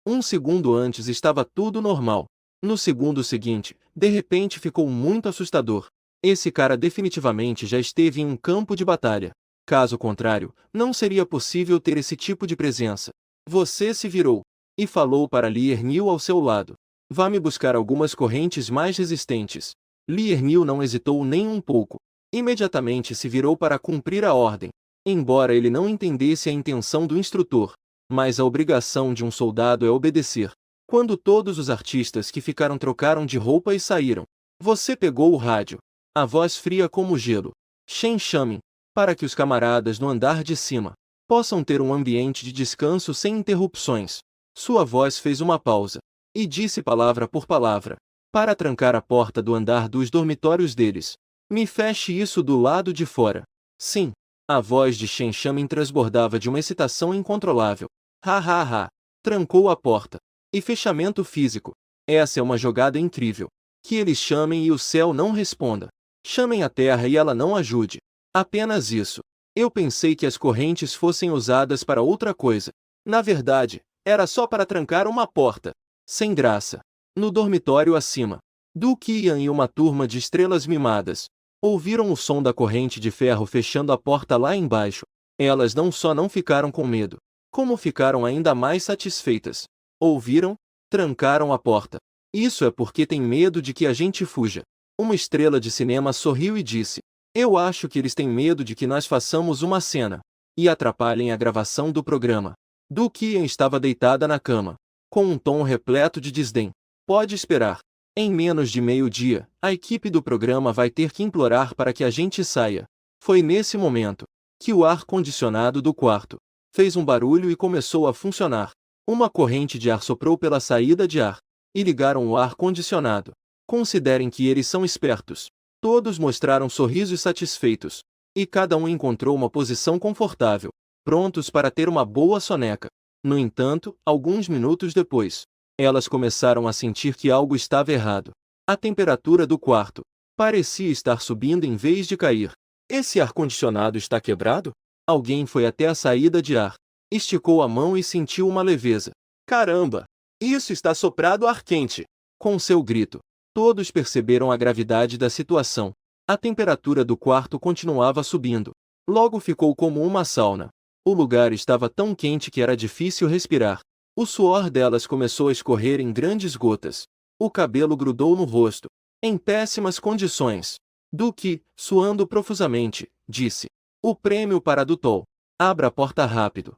Um segundo antes estava tudo normal. No segundo seguinte, de repente ficou muito assustador. Esse cara definitivamente já esteve em um campo de batalha. Caso contrário, não seria possível ter esse tipo de presença. Você se virou e falou para Lee Ernew ao seu lado. Vá me buscar algumas correntes mais resistentes. Lee Ernew não hesitou nem um pouco. Imediatamente se virou para cumprir a ordem. Embora ele não entendesse a intenção do instrutor, mas a obrigação de um soldado é obedecer. Quando todos os artistas que ficaram trocaram de roupa e saíram, você pegou o rádio. A voz fria como gelo. Shen chame, para que os camaradas no andar de cima possam ter um ambiente de descanso sem interrupções. Sua voz fez uma pausa, e disse palavra por palavra, para trancar a porta do andar dos dormitórios deles. Me feche isso do lado de fora. Sim. A voz de Shen Shamin transbordava de uma excitação incontrolável. Ha. Trancou a porta. E fechamento físico. Essa é uma jogada incrível. Que eles chamem e o céu não responda. Chamem a terra e ela não ajude. Apenas isso. Eu pensei que as correntes fossem usadas para outra coisa. Na verdade, era só para trancar uma porta. Sem graça. No dormitório acima, Duke Ian e uma turma de estrelas mimadas ouviram o som da corrente de ferro fechando a porta lá embaixo. Elas não só não ficaram com medo, como ficaram ainda mais satisfeitas. Ouviram? Trancaram a porta. Isso é porque tem medo de que a gente fuja. Uma estrela de cinema sorriu e disse: Eu acho que eles têm medo de que nós façamos uma cena e atrapalhem a gravação do programa. Duke Ian estava deitada na cama, com um tom repleto de desdém. Pode esperar. Em menos de meio-dia, a equipe do programa vai ter que implorar para que a gente saia. Foi nesse momento que o ar-condicionado do quarto fez um barulho e começou a funcionar. Uma corrente de ar soprou pela saída de ar e ligaram o ar-condicionado. Considerem que eles são espertos. Todos mostraram sorrisos satisfeitos e cada um encontrou uma posição confortável, prontos para ter uma boa soneca. No entanto, alguns minutos depois, elas começaram a sentir que algo estava errado. A temperatura do quarto parecia estar subindo em vez de cair. Esse ar-condicionado está quebrado? Alguém foi até a saída de ar, esticou a mão e sentiu uma leveza. Caramba! Isso está soprado ar quente! Com seu grito, todos perceberam a gravidade da situação. A temperatura do quarto continuava subindo. Logo ficou como uma sauna. O lugar estava tão quente que era difícil respirar. O suor delas começou a escorrer em grandes gotas. O cabelo grudou no rosto, em péssimas condições. Duke, suando profusamente, disse: O prêmio para Dutol. Abra a porta rápido.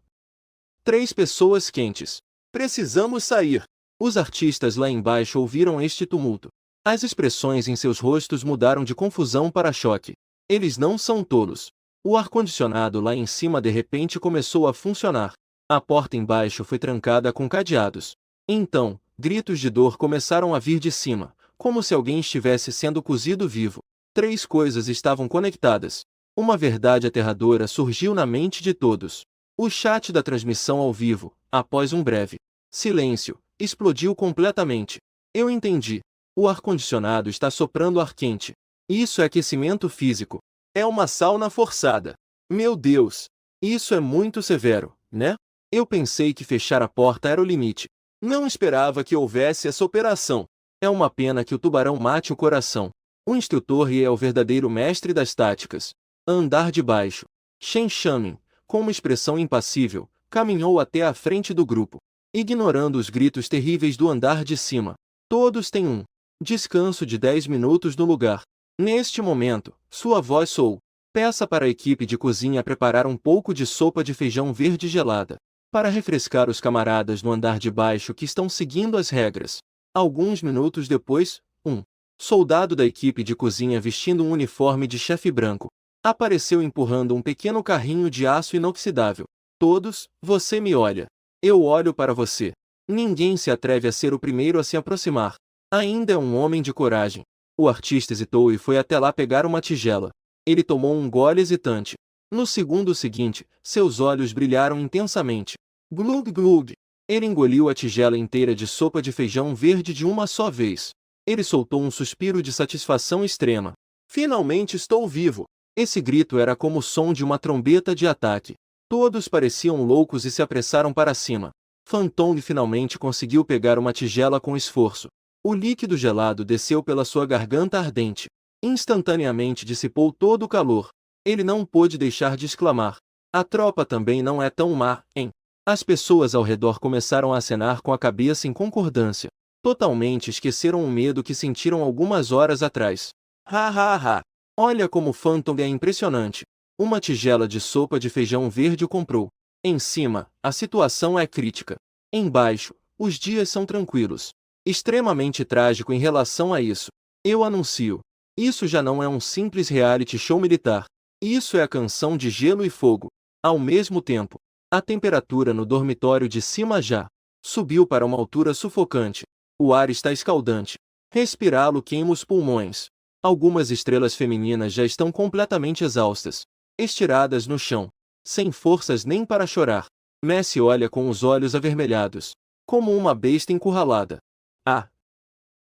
3 pessoas quentes. Precisamos sair. Os artistas lá embaixo ouviram este tumulto. As expressões em seus rostos mudaram de confusão para choque. Eles não são tolos. O ar-condicionado lá em cima de repente começou a funcionar. A porta embaixo foi trancada com cadeados. Então, gritos de dor começaram a vir de cima, como se alguém estivesse sendo cozido vivo. 3 coisas estavam conectadas. Uma verdade aterradora surgiu na mente de todos. O chat da transmissão ao vivo, após um breve silêncio, explodiu completamente. Eu entendi. O ar-condicionado está soprando ar quente. Isso é aquecimento físico. É uma sauna forçada. Meu Deus! Isso é muito severo, né? Eu pensei que fechar a porta era o limite. Não esperava que houvesse essa operação. É uma pena que o tubarão mate o coração. O instrutor Ye é o verdadeiro mestre das táticas. Andar de baixo. Shen Shamin, com uma expressão impassível, caminhou até a frente do grupo, ignorando os gritos terríveis do andar de cima. Todos têm um descanso de 10 minutos no lugar. Neste momento, sua voz soou. Peça para a equipe de cozinha preparar um pouco de sopa de feijão verde gelada, para refrescar os camaradas no andar de baixo que estão seguindo as regras. Alguns minutos depois, um soldado da equipe de cozinha vestindo um uniforme de chefe branco apareceu empurrando um pequeno carrinho de aço inoxidável. Todos, você me olha. Eu olho para você. Ninguém se atreve a ser o primeiro a se aproximar. Ainda é um homem de coragem. O artista hesitou e foi até lá pegar uma tigela. Ele tomou um gole hesitante. No segundo seguinte, seus olhos brilharam intensamente. Glug glug. Ele engoliu a tigela inteira de sopa de feijão verde de uma só vez. Ele soltou um suspiro de satisfação extrema. Finalmente estou vivo! Esse grito era como o som de uma trombeta de ataque. Todos pareciam loucos e se apressaram para cima. Fantong finalmente conseguiu pegar uma tigela com esforço. O líquido gelado desceu pela sua garganta ardente. Instantaneamente dissipou todo o calor. Ele não pôde deixar de exclamar. A tropa também não é tão má, hein? As pessoas ao redor começaram a acenar com a cabeça em concordância. Totalmente esqueceram o medo que sentiram algumas horas atrás. Ha ha ha! Olha como Phantom é impressionante. Uma tigela de sopa de feijão verde o comprou. Em cima, a situação é crítica. Embaixo, os dias são tranquilos. Extremamente trágico em relação a isso. Eu anuncio. Isso já não é um simples reality show militar. Isso é a canção de Gelo e Fogo. Ao mesmo tempo, a temperatura no dormitório de cima já subiu para uma altura sufocante. O ar está escaldante. Respirá-lo queima os pulmões. Algumas estrelas femininas já estão completamente exaustas, estiradas no chão, sem forças nem para chorar. Messi olha com os olhos avermelhados, como uma besta encurralada. Ah!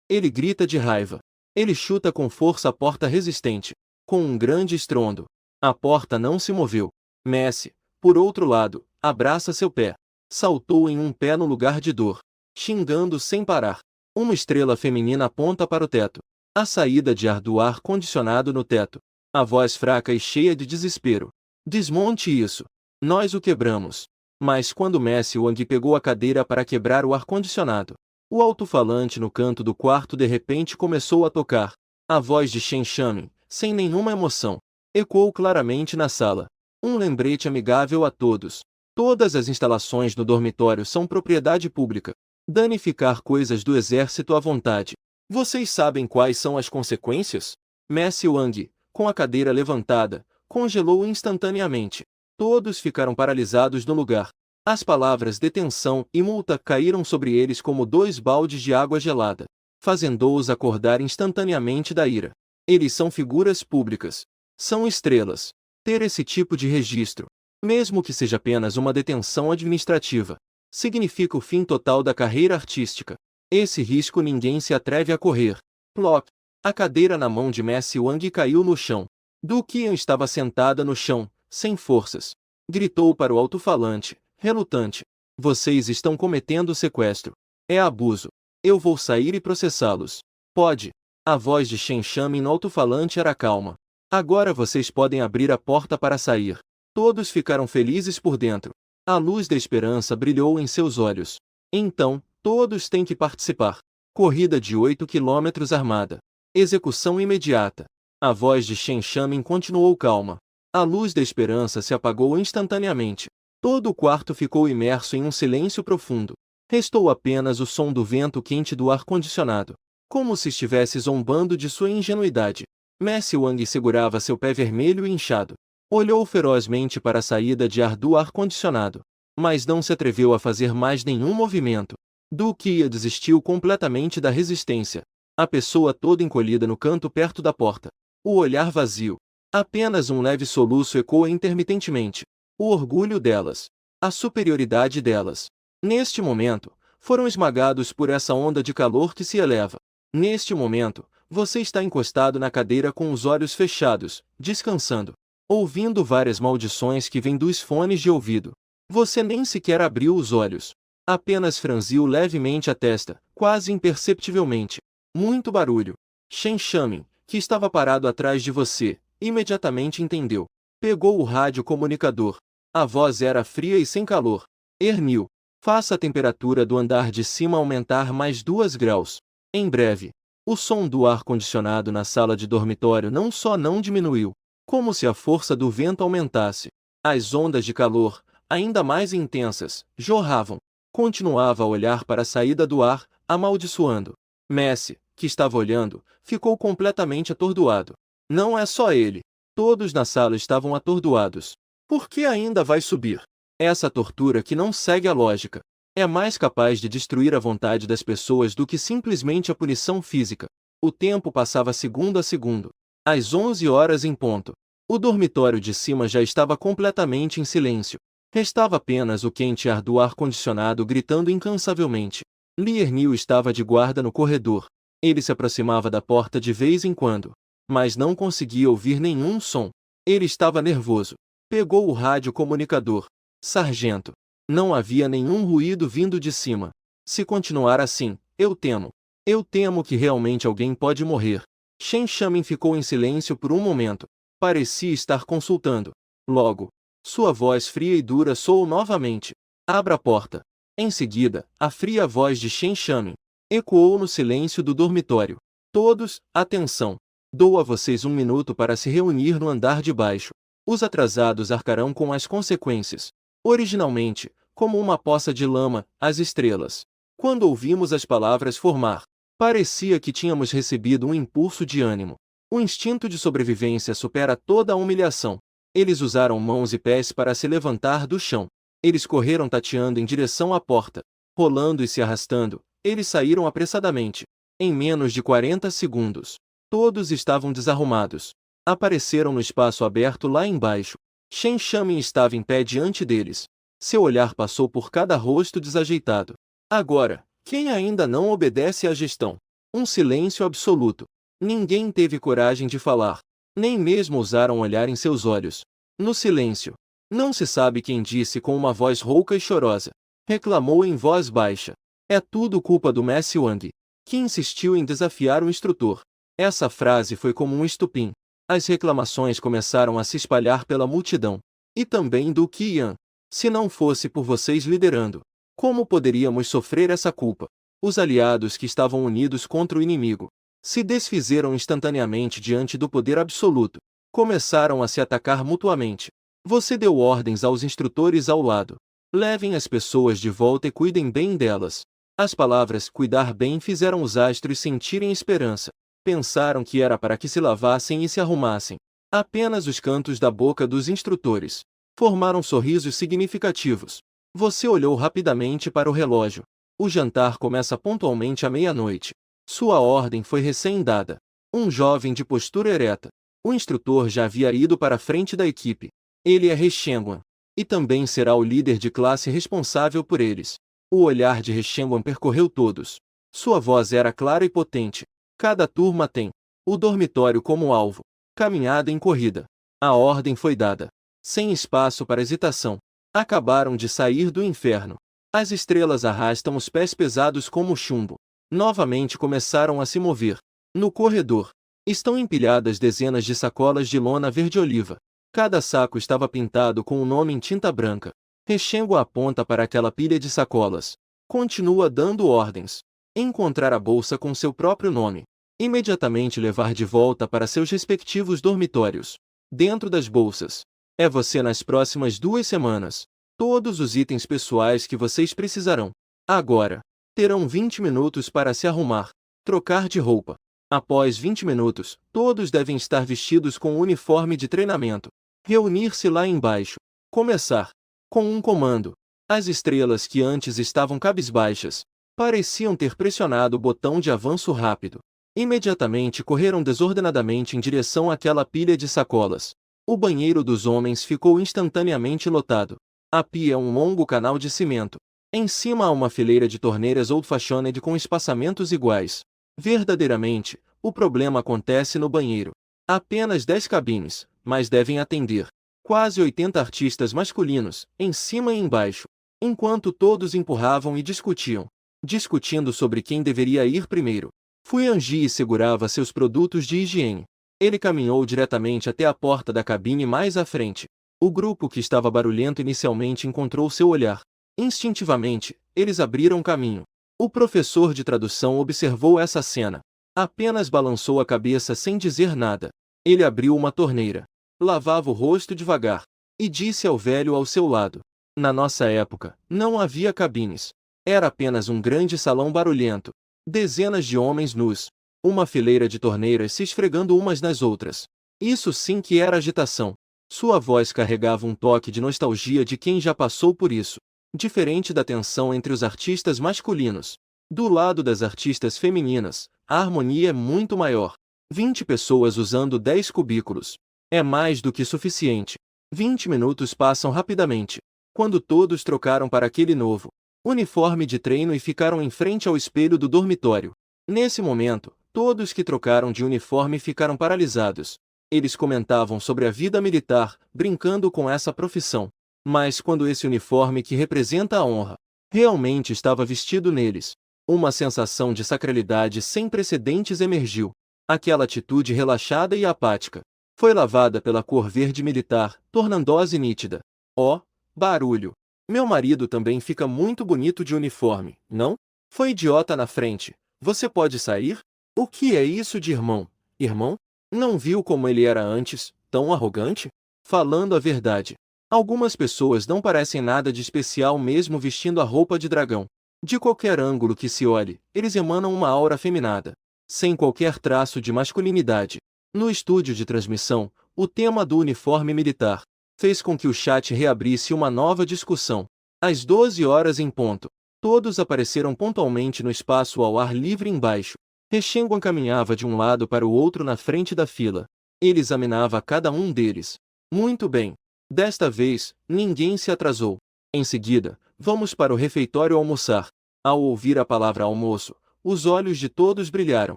Ele grita de raiva. Ele chuta com força a porta resistente, com um grande estrondo. A porta não se moveu. Messi, por outro lado, abraça seu pé. Saltou em um pé no lugar de dor, xingando sem parar. Uma estrela feminina aponta para o teto. A saída de ar do ar-condicionado no teto. A voz fraca e cheia de desespero. Desmonte isso. Nós o quebramos. Mas quando Messi Wang pegou a cadeira para quebrar o ar-condicionado, o alto-falante no canto do quarto de repente começou a tocar. A voz de Shen Shamin, sem nenhuma emoção, ecoou claramente na sala. Um lembrete amigável a todos. Todas as instalações no dormitório são propriedade pública. Danificar coisas do exército à vontade. Vocês sabem quais são as consequências? Messi Wang, com a cadeira levantada, congelou instantaneamente. Todos ficaram paralisados no lugar. As palavras detenção e multa caíram sobre eles como 2 baldes de água gelada, fazendo-os acordar instantaneamente da ira. Eles são figuras públicas. São estrelas. Ter esse tipo de registro, mesmo que seja apenas uma detenção administrativa, significa o fim total da carreira artística. Esse risco ninguém se atreve a correr. Plop! A cadeira na mão de Messi Wang caiu no chão. Du Qian estava sentada no chão, sem forças. Gritou para o alto-falante, relutante. Vocês estão cometendo sequestro. É abuso. Eu vou sair e processá-los. Pode. A voz de Shen Shamin no alto-falante era calma. Agora vocês podem abrir a porta para sair. Todos ficaram felizes por dentro. A luz da esperança brilhou em seus olhos. Então, todos têm que participar. Corrida de 8 quilômetros armada. Execução imediata. A voz de Shen Shamin continuou calma. A luz da esperança se apagou instantaneamente. Todo o quarto ficou imerso em um silêncio profundo. Restou apenas o som do vento quente do ar-condicionado. Como se estivesse zombando de sua ingenuidade. Messi Wang segurava seu pé vermelho e inchado. Olhou ferozmente para a saída de ar do ar-condicionado. Mas não se atreveu a fazer mais nenhum movimento. Du Qian desistiu completamente da resistência. A pessoa toda encolhida no canto perto da porta. O olhar vazio. Apenas um leve soluço ecoa intermitentemente. O orgulho delas. A superioridade delas. Neste momento, foram esmagados por essa onda de calor que se eleva. Neste momento, você está encostado na cadeira com os olhos fechados, descansando, ouvindo várias maldições que vêm dos fones de ouvido. Você nem sequer abriu os olhos. Apenas franziu levemente a testa, quase imperceptivelmente. Muito barulho. Shen Shamin, que estava parado atrás de você, imediatamente entendeu. Pegou o rádio comunicador. A voz era fria e sem calor. Ernil, faça a temperatura do andar de cima aumentar mais 2 graus. Em breve. O som do ar-condicionado na sala de dormitório não só não diminuiu, como se a força do vento aumentasse. As ondas de calor, ainda mais intensas, jorravam. Continuava a olhar para a saída do ar, amaldiçoando. Messi, que estava olhando, ficou completamente atordoado. Não é só ele. Todos na sala estavam atordoados. Por que ainda vai subir? Essa tortura que não segue a lógica é mais capaz de destruir a vontade das pessoas do que simplesmente a punição física. O tempo passava segundo a segundo. Às 11 horas em ponto. O dormitório de cima já estava completamente em silêncio. Restava apenas o quente ar do ar-condicionado gritando incansavelmente. Lee Ernil estava de guarda no corredor. Ele se aproximava da porta de vez em quando, mas não conseguia ouvir nenhum som. Ele estava nervoso. Pegou o rádio comunicador. Sargento. Não havia nenhum ruído vindo de cima. Se continuar assim, eu temo. Eu temo que realmente alguém pode morrer. Shen Shamin ficou em silêncio por um momento. Parecia estar consultando. Logo, sua voz fria e dura soou novamente. Abra a porta. Em seguida, a fria voz de Shen Shamin ecoou no silêncio do dormitório. Todos, atenção. Dou a vocês 1 minuto para se reunir no andar de baixo. Os atrasados arcarão com as consequências. Originalmente, como uma poça de lama, as estrelas. Quando ouvimos as palavras formar, parecia que tínhamos recebido um impulso de ânimo. O instinto de sobrevivência supera toda a humilhação. Eles usaram mãos e pés para se levantar do chão. Eles correram tateando em direção à porta. Rolando e se arrastando, eles saíram apressadamente. Em menos de 40 segundos, todos estavam desarrumados. Apareceram no espaço aberto lá embaixo. Shen Shamin estava em pé diante deles. Seu olhar passou por cada rosto desajeitado. Agora, quem ainda não obedece à gestão? Um silêncio absoluto. Ninguém teve coragem de falar. Nem mesmo ousaram olhar em seus olhos. No silêncio. Não se sabe quem disse com uma voz rouca e chorosa. Reclamou em voz baixa. É tudo culpa do Messi Wang, que insistiu em desafiar o instrutor. Essa frase foi como um estupim. As reclamações começaram a se espalhar pela multidão. E também do Qian. Se não fosse por vocês liderando, como poderíamos sofrer essa culpa? Os aliados que estavam unidos contra o inimigo se desfizeram instantaneamente diante do poder absoluto. Começaram a se atacar mutuamente. Você deu ordens aos instrutores ao lado. Levem as pessoas de volta e cuidem bem delas. As palavras cuidar bem fizeram os astros sentirem esperança. Pensaram que era para que se lavassem e se arrumassem. Apenas os cantos da boca dos instrutores formaram sorrisos significativos. Você olhou rapidamente para o relógio. O jantar começa pontualmente à meia-noite. Sua ordem foi recém-dada. Um jovem de postura ereta. O instrutor já havia ido para a frente da equipe. Ele é Reshenguan. E também será o líder de classe responsável por eles. O olhar de Reshenguan percorreu todos. Sua voz era clara e potente. Cada turma tem o dormitório como alvo. Caminhada em corrida. A ordem foi dada. Sem espaço para hesitação. Acabaram de sair do inferno. As estrelas arrastam os pés pesados como chumbo. Novamente começaram a se mover. No corredor, estão empilhadas dezenas de sacolas de lona verde-oliva. Cada saco estava pintado com um nome em tinta branca. Reshenguan aponta para aquela pilha de sacolas. Continua dando ordens. Encontrar a bolsa com seu próprio nome. Imediatamente levar de volta para seus respectivos dormitórios. Dentro das bolsas. É você nas próximas 2 semanas. Todos os itens pessoais que vocês precisarão. Agora, terão 20 minutos para se arrumar, trocar de roupa. Após 20 minutos, todos devem estar vestidos com o uniforme de treinamento. Reunir-se lá embaixo. Começar. Com um comando. As estrelas que antes estavam cabisbaixas pareciam ter pressionado o botão de avanço rápido. Imediatamente correram desordenadamente em direção àquela pilha de sacolas. O banheiro dos homens ficou instantaneamente lotado. A pia é um longo canal de cimento. Em cima há uma fileira de torneiras old-fashioned com espaçamentos iguais. Verdadeiramente, o problema acontece no banheiro. Apenas 10 cabines, mas devem atender quase 80 artistas masculinos, em cima e embaixo. Enquanto todos empurravam e discutiam. Discutindo sobre quem deveria ir primeiro. Fuyanji segurava seus produtos de higiene. Ele caminhou diretamente até a porta da cabine mais à frente. O grupo que estava barulhento inicialmente encontrou seu olhar. Instintivamente, eles abriram caminho. O professor de tradução observou essa cena. Apenas balançou a cabeça sem dizer nada. Ele abriu uma torneira. Lavava o rosto devagar. E disse ao velho ao seu lado: na nossa época, não havia cabines. Era apenas um grande salão barulhento. Dezenas de homens nus. Uma fileira de torneiras se esfregando umas nas outras. Isso sim que era agitação. Sua voz carregava um toque de nostalgia de quem já passou por isso. Diferente da tensão entre os artistas masculinos. Do lado das artistas femininas, a harmonia é muito maior. 20 pessoas usando 10 cubículos. É mais do que suficiente. 20 minutos passam rapidamente. Quando todos trocaram para aquele novo uniforme de treino e ficaram em frente ao espelho do dormitório. Nesse momento, todos que trocaram de uniforme ficaram paralisados. Eles comentavam sobre a vida militar, brincando com essa profissão. Mas quando esse uniforme que representa a honra realmente estava vestido neles, uma sensação de sacralidade sem precedentes emergiu. Aquela atitude relaxada e apática foi lavada pela cor verde militar, tornando-se nítida. Oh, barulho! Meu marido também fica muito bonito de uniforme, não? Foi idiota na frente. Você pode sair? O que é isso de irmão? Irmão? Não viu como ele era antes, tão arrogante? Falando a verdade. Algumas pessoas não parecem nada de especial mesmo vestindo a roupa de dragão. De qualquer ângulo que se olhe, eles emanam uma aura afeminada, sem qualquer traço de masculinidade. No estúdio de transmissão, o tema do uniforme militar fez com que o chat reabrisse uma nova discussão. Às 12 horas em ponto, todos apareceram pontualmente no espaço ao ar livre embaixo. Reshenguan caminhava de um lado para o outro na frente da fila. Ele examinava cada um deles. Muito bem. Desta vez, ninguém se atrasou. Em seguida, vamos para o refeitório almoçar. Ao ouvir a palavra almoço, os olhos de todos brilharam.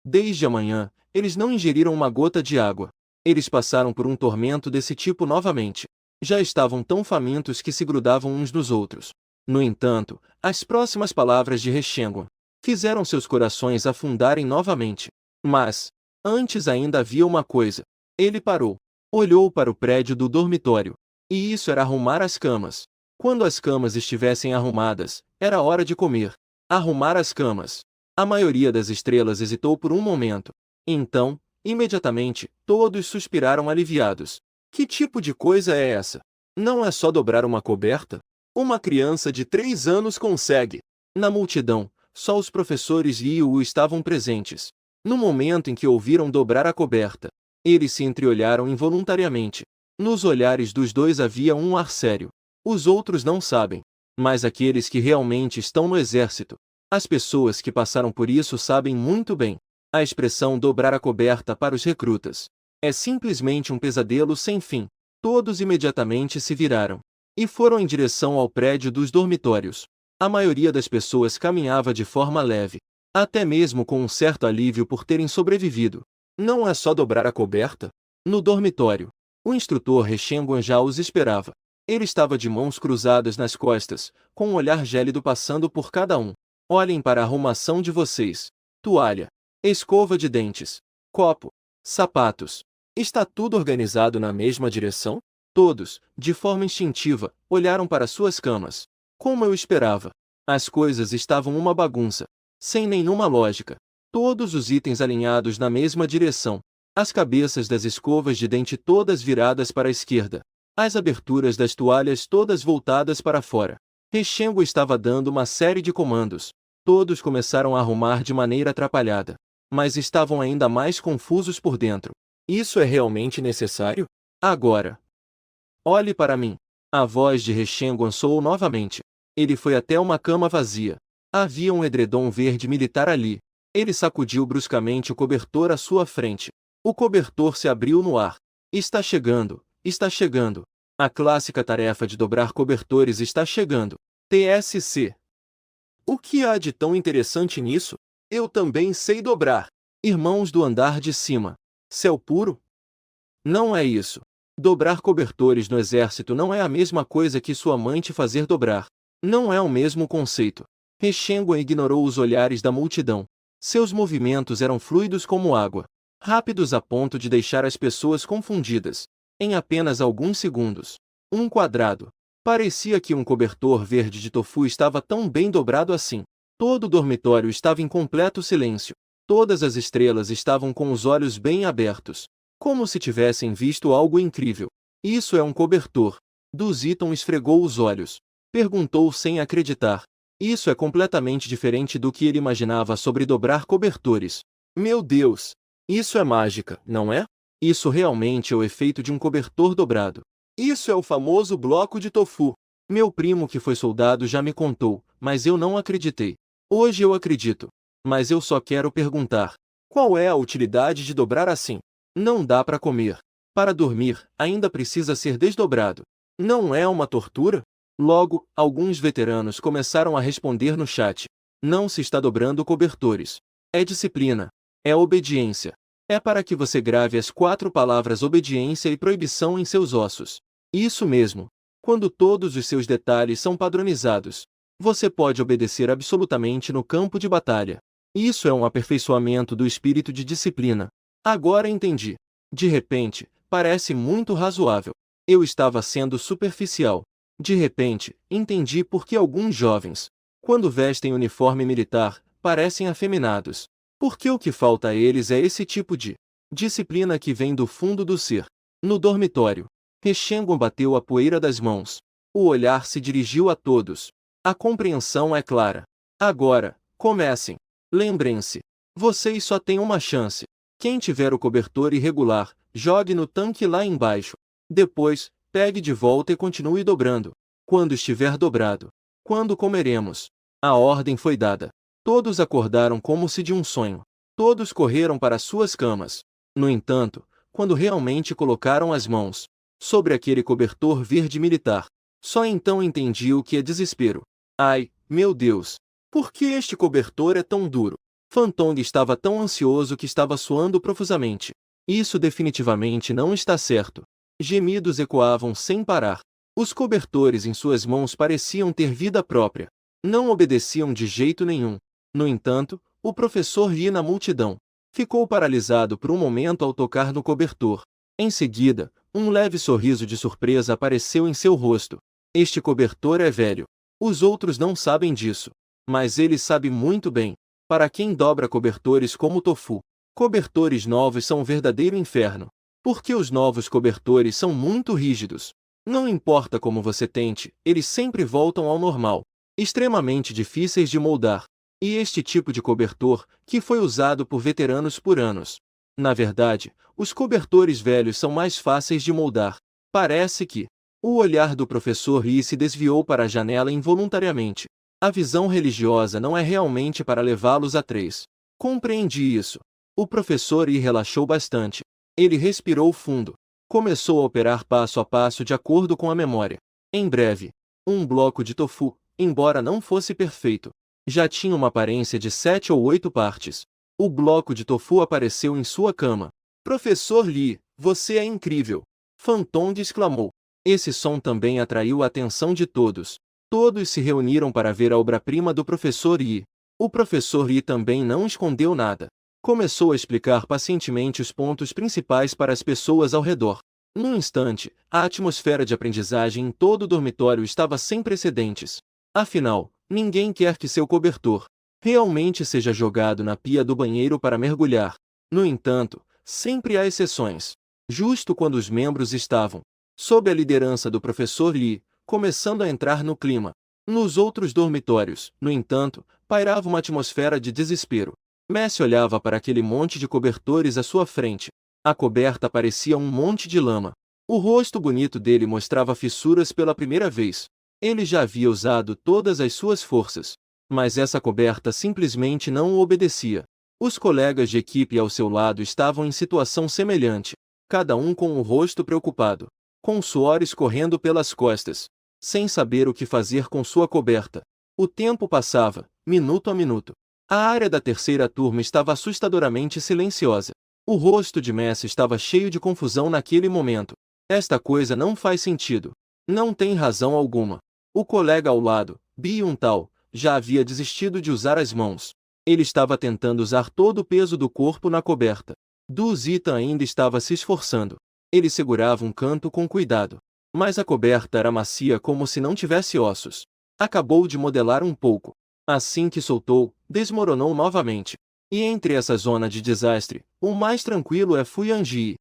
Desde amanhã, eles não ingeriram uma gota de água. Eles passaram por um tormento desse tipo novamente. Já estavam tão famintos que se grudavam uns nos outros. No entanto, as próximas palavras de Reshenguan fizeram seus corações afundarem novamente. Mas, antes ainda havia uma coisa. Ele parou. Olhou para o prédio do dormitório. E isso era arrumar as camas. Quando as camas estivessem arrumadas, era hora de comer. Arrumar as camas. A maioria das estrelas hesitou por um momento. Então, imediatamente, todos suspiraram aliviados. Que tipo de coisa é essa? Não é só dobrar uma coberta? Uma criança de 3 anos consegue. Na multidão, só os professores e Yu estavam presentes. No momento em que ouviram dobrar a coberta, eles se entreolharam involuntariamente. Nos olhares dos dois havia um ar sério. Os outros não sabem. Mas aqueles que realmente estão no exército, as pessoas que passaram por isso sabem muito bem. A expressão dobrar a coberta para os recrutas é simplesmente um pesadelo sem fim. Todos imediatamente se viraram e foram em direção ao prédio dos dormitórios. A maioria das pessoas caminhava de forma leve, até mesmo com um certo alívio por terem sobrevivido. Não é só dobrar a coberta? No dormitório, o instrutor Reshenguan já os esperava. Ele estava de mãos cruzadas nas costas, com um olhar gélido passando por cada um. Olhem para a arrumação de vocês. Toalha, escova de dentes, copo, sapatos. Está tudo organizado na mesma direção? Todos, de forma instintiva, olharam para suas camas. Como eu esperava. As coisas estavam uma bagunça, sem nenhuma lógica. Todos os itens alinhados na mesma direção. As cabeças das escovas de dente todas viradas para a esquerda. As aberturas das toalhas todas voltadas para fora. Reshenguan estava dando uma série de comandos. Todos começaram a arrumar de maneira atrapalhada, mas estavam ainda mais confusos por dentro. Isso é realmente necessário? Agora. Olhe para mim. A voz de Reshenguan soou novamente. Ele foi até uma cama vazia. Havia um edredom verde militar ali. Ele sacudiu bruscamente o cobertor à sua frente. O cobertor se abriu no ar. Está chegando, está chegando. A clássica tarefa de dobrar cobertores está chegando. TSC. O que há de tão interessante nisso? Eu também sei dobrar. Irmãos do andar de cima. Céu puro? Não é isso. Dobrar cobertores no exército não é a mesma coisa que sua mãe te fazer dobrar. Não é o mesmo conceito. Reshenguan ignorou os olhares da multidão. Seus movimentos eram fluidos como água, rápidos a ponto de deixar as pessoas confundidas. Em apenas alguns segundos, um quadrado. Parecia que um cobertor verde de tofu estava tão bem dobrado assim. Todo o dormitório estava em completo silêncio. Todas as estrelas estavam com os olhos bem abertos, como se tivessem visto algo incrível. Isso é um cobertor. Duziton esfregou os olhos. Perguntou sem acreditar. Isso é completamente diferente do que ele imaginava sobre dobrar cobertores. Meu Deus! Isso é mágica, não é? Isso realmente é o efeito de um cobertor dobrado. Isso é o famoso bloco de tofu. Meu primo que foi soldado já me contou, mas eu não acreditei. Hoje eu acredito. Mas eu só quero perguntar: qual é a utilidade de dobrar assim? Não dá para comer. Para dormir, ainda precisa ser desdobrado. Não é uma tortura? Logo, alguns veteranos começaram a responder no chat. Não se está dobrando cobertores. É disciplina. É obediência. É para que você grave as 4 palavras obediência e proibição em seus ossos. Isso mesmo. Quando todos os seus detalhes são padronizados, você pode obedecer absolutamente no campo de batalha. Isso é um aperfeiçoamento do espírito de disciplina. Agora entendi. De repente, parece muito razoável. Eu estava sendo superficial. De repente, entendi por que alguns jovens, quando vestem uniforme militar, parecem afeminados. Porque o que falta a eles é esse tipo de disciplina que vem do fundo do ser. No dormitório, Reshengon bateu a poeira das mãos. O olhar se dirigiu a todos. A compreensão é clara. Agora, comecem. Lembrem-se. Vocês só têm uma chance. Quem tiver o cobertor irregular, jogue no tanque lá embaixo. Depois, pegue de volta e continue dobrando. Quando estiver dobrado. Quando comeremos? A ordem foi dada. Todos acordaram como se de um sonho. Todos correram para suas camas. No entanto, quando realmente colocaram as mãos sobre aquele cobertor verde militar, só então entendi o que é desespero. Ai, meu Deus! Por que este cobertor é tão duro? Fantong estava tão ansioso que estava suando profusamente. Isso definitivamente não está certo. Gemidos ecoavam sem parar. Os cobertores em suas mãos pareciam ter vida própria. Não obedeciam de jeito nenhum. No entanto, o professor ria na multidão. Ficou paralisado por um momento ao tocar no cobertor. Em seguida, um leve sorriso de surpresa apareceu em seu rosto. Este cobertor é velho. Os outros não sabem disso. Mas ele sabe muito bem. Para quem dobra cobertores como tofu, cobertores novos são um verdadeiro inferno. Porque os novos cobertores são muito rígidos. Não importa como você tente, eles sempre voltam ao normal. Extremamente difíceis de moldar. E este tipo de cobertor, que foi usado por veteranos por anos. Na verdade, os cobertores velhos são mais fáceis de moldar. Parece que o olhar do professor Yi se desviou para a janela involuntariamente. A visão religiosa não é realmente para levá-los a 3. Compreendi isso. O professor Yi relaxou bastante. Ele respirou fundo. Começou a operar passo a passo de acordo com a memória. Em breve, um bloco de tofu, embora não fosse perfeito, já tinha uma aparência de 7 ou 8 partes. O bloco de tofu apareceu em sua cama. Professor Lee, você é incrível! Fantong exclamou. Esse som também atraiu a atenção de todos. Todos se reuniram para ver a obra-prima do professor Yi. O professor Yi também não escondeu nada. Começou a explicar pacientemente os pontos principais para as pessoas ao redor. Num instante, a atmosfera de aprendizagem em todo o dormitório estava sem precedentes. Afinal, ninguém quer que seu cobertor realmente seja jogado na pia do banheiro para mergulhar. No entanto, sempre há exceções. Justo quando os membros estavam, sob a liderança do professor Lee, começando a entrar no clima. Nos outros dormitórios, no entanto, pairava uma atmosfera de desespero. Messi olhava para aquele monte de cobertores à sua frente. A coberta parecia um monte de lama. O rosto bonito dele mostrava fissuras pela primeira vez. Ele já havia usado todas as suas forças. Mas essa coberta simplesmente não o obedecia. Os colegas de equipe ao seu lado estavam em situação semelhante. Cada um com o rosto preocupado, com suor escorrendo pelas costas, sem saber o que fazer com sua coberta. O tempo passava, minuto a minuto. A área da terceira turma estava assustadoramente silenciosa. O rosto de Messi estava cheio de confusão naquele momento. Esta coisa não faz sentido. Não tem razão alguma. O colega ao lado, Bi Yun-tal, já havia desistido de usar as mãos. Ele estava tentando usar todo o peso do corpo na coberta. Du Zita ainda estava se esforçando. Ele segurava um canto com cuidado. Mas a coberta era macia como se não tivesse ossos. Acabou de modelar um pouco. Assim que soltou, desmoronou novamente. E entre essa zona de desastre, o mais tranquilo é Fuyanji.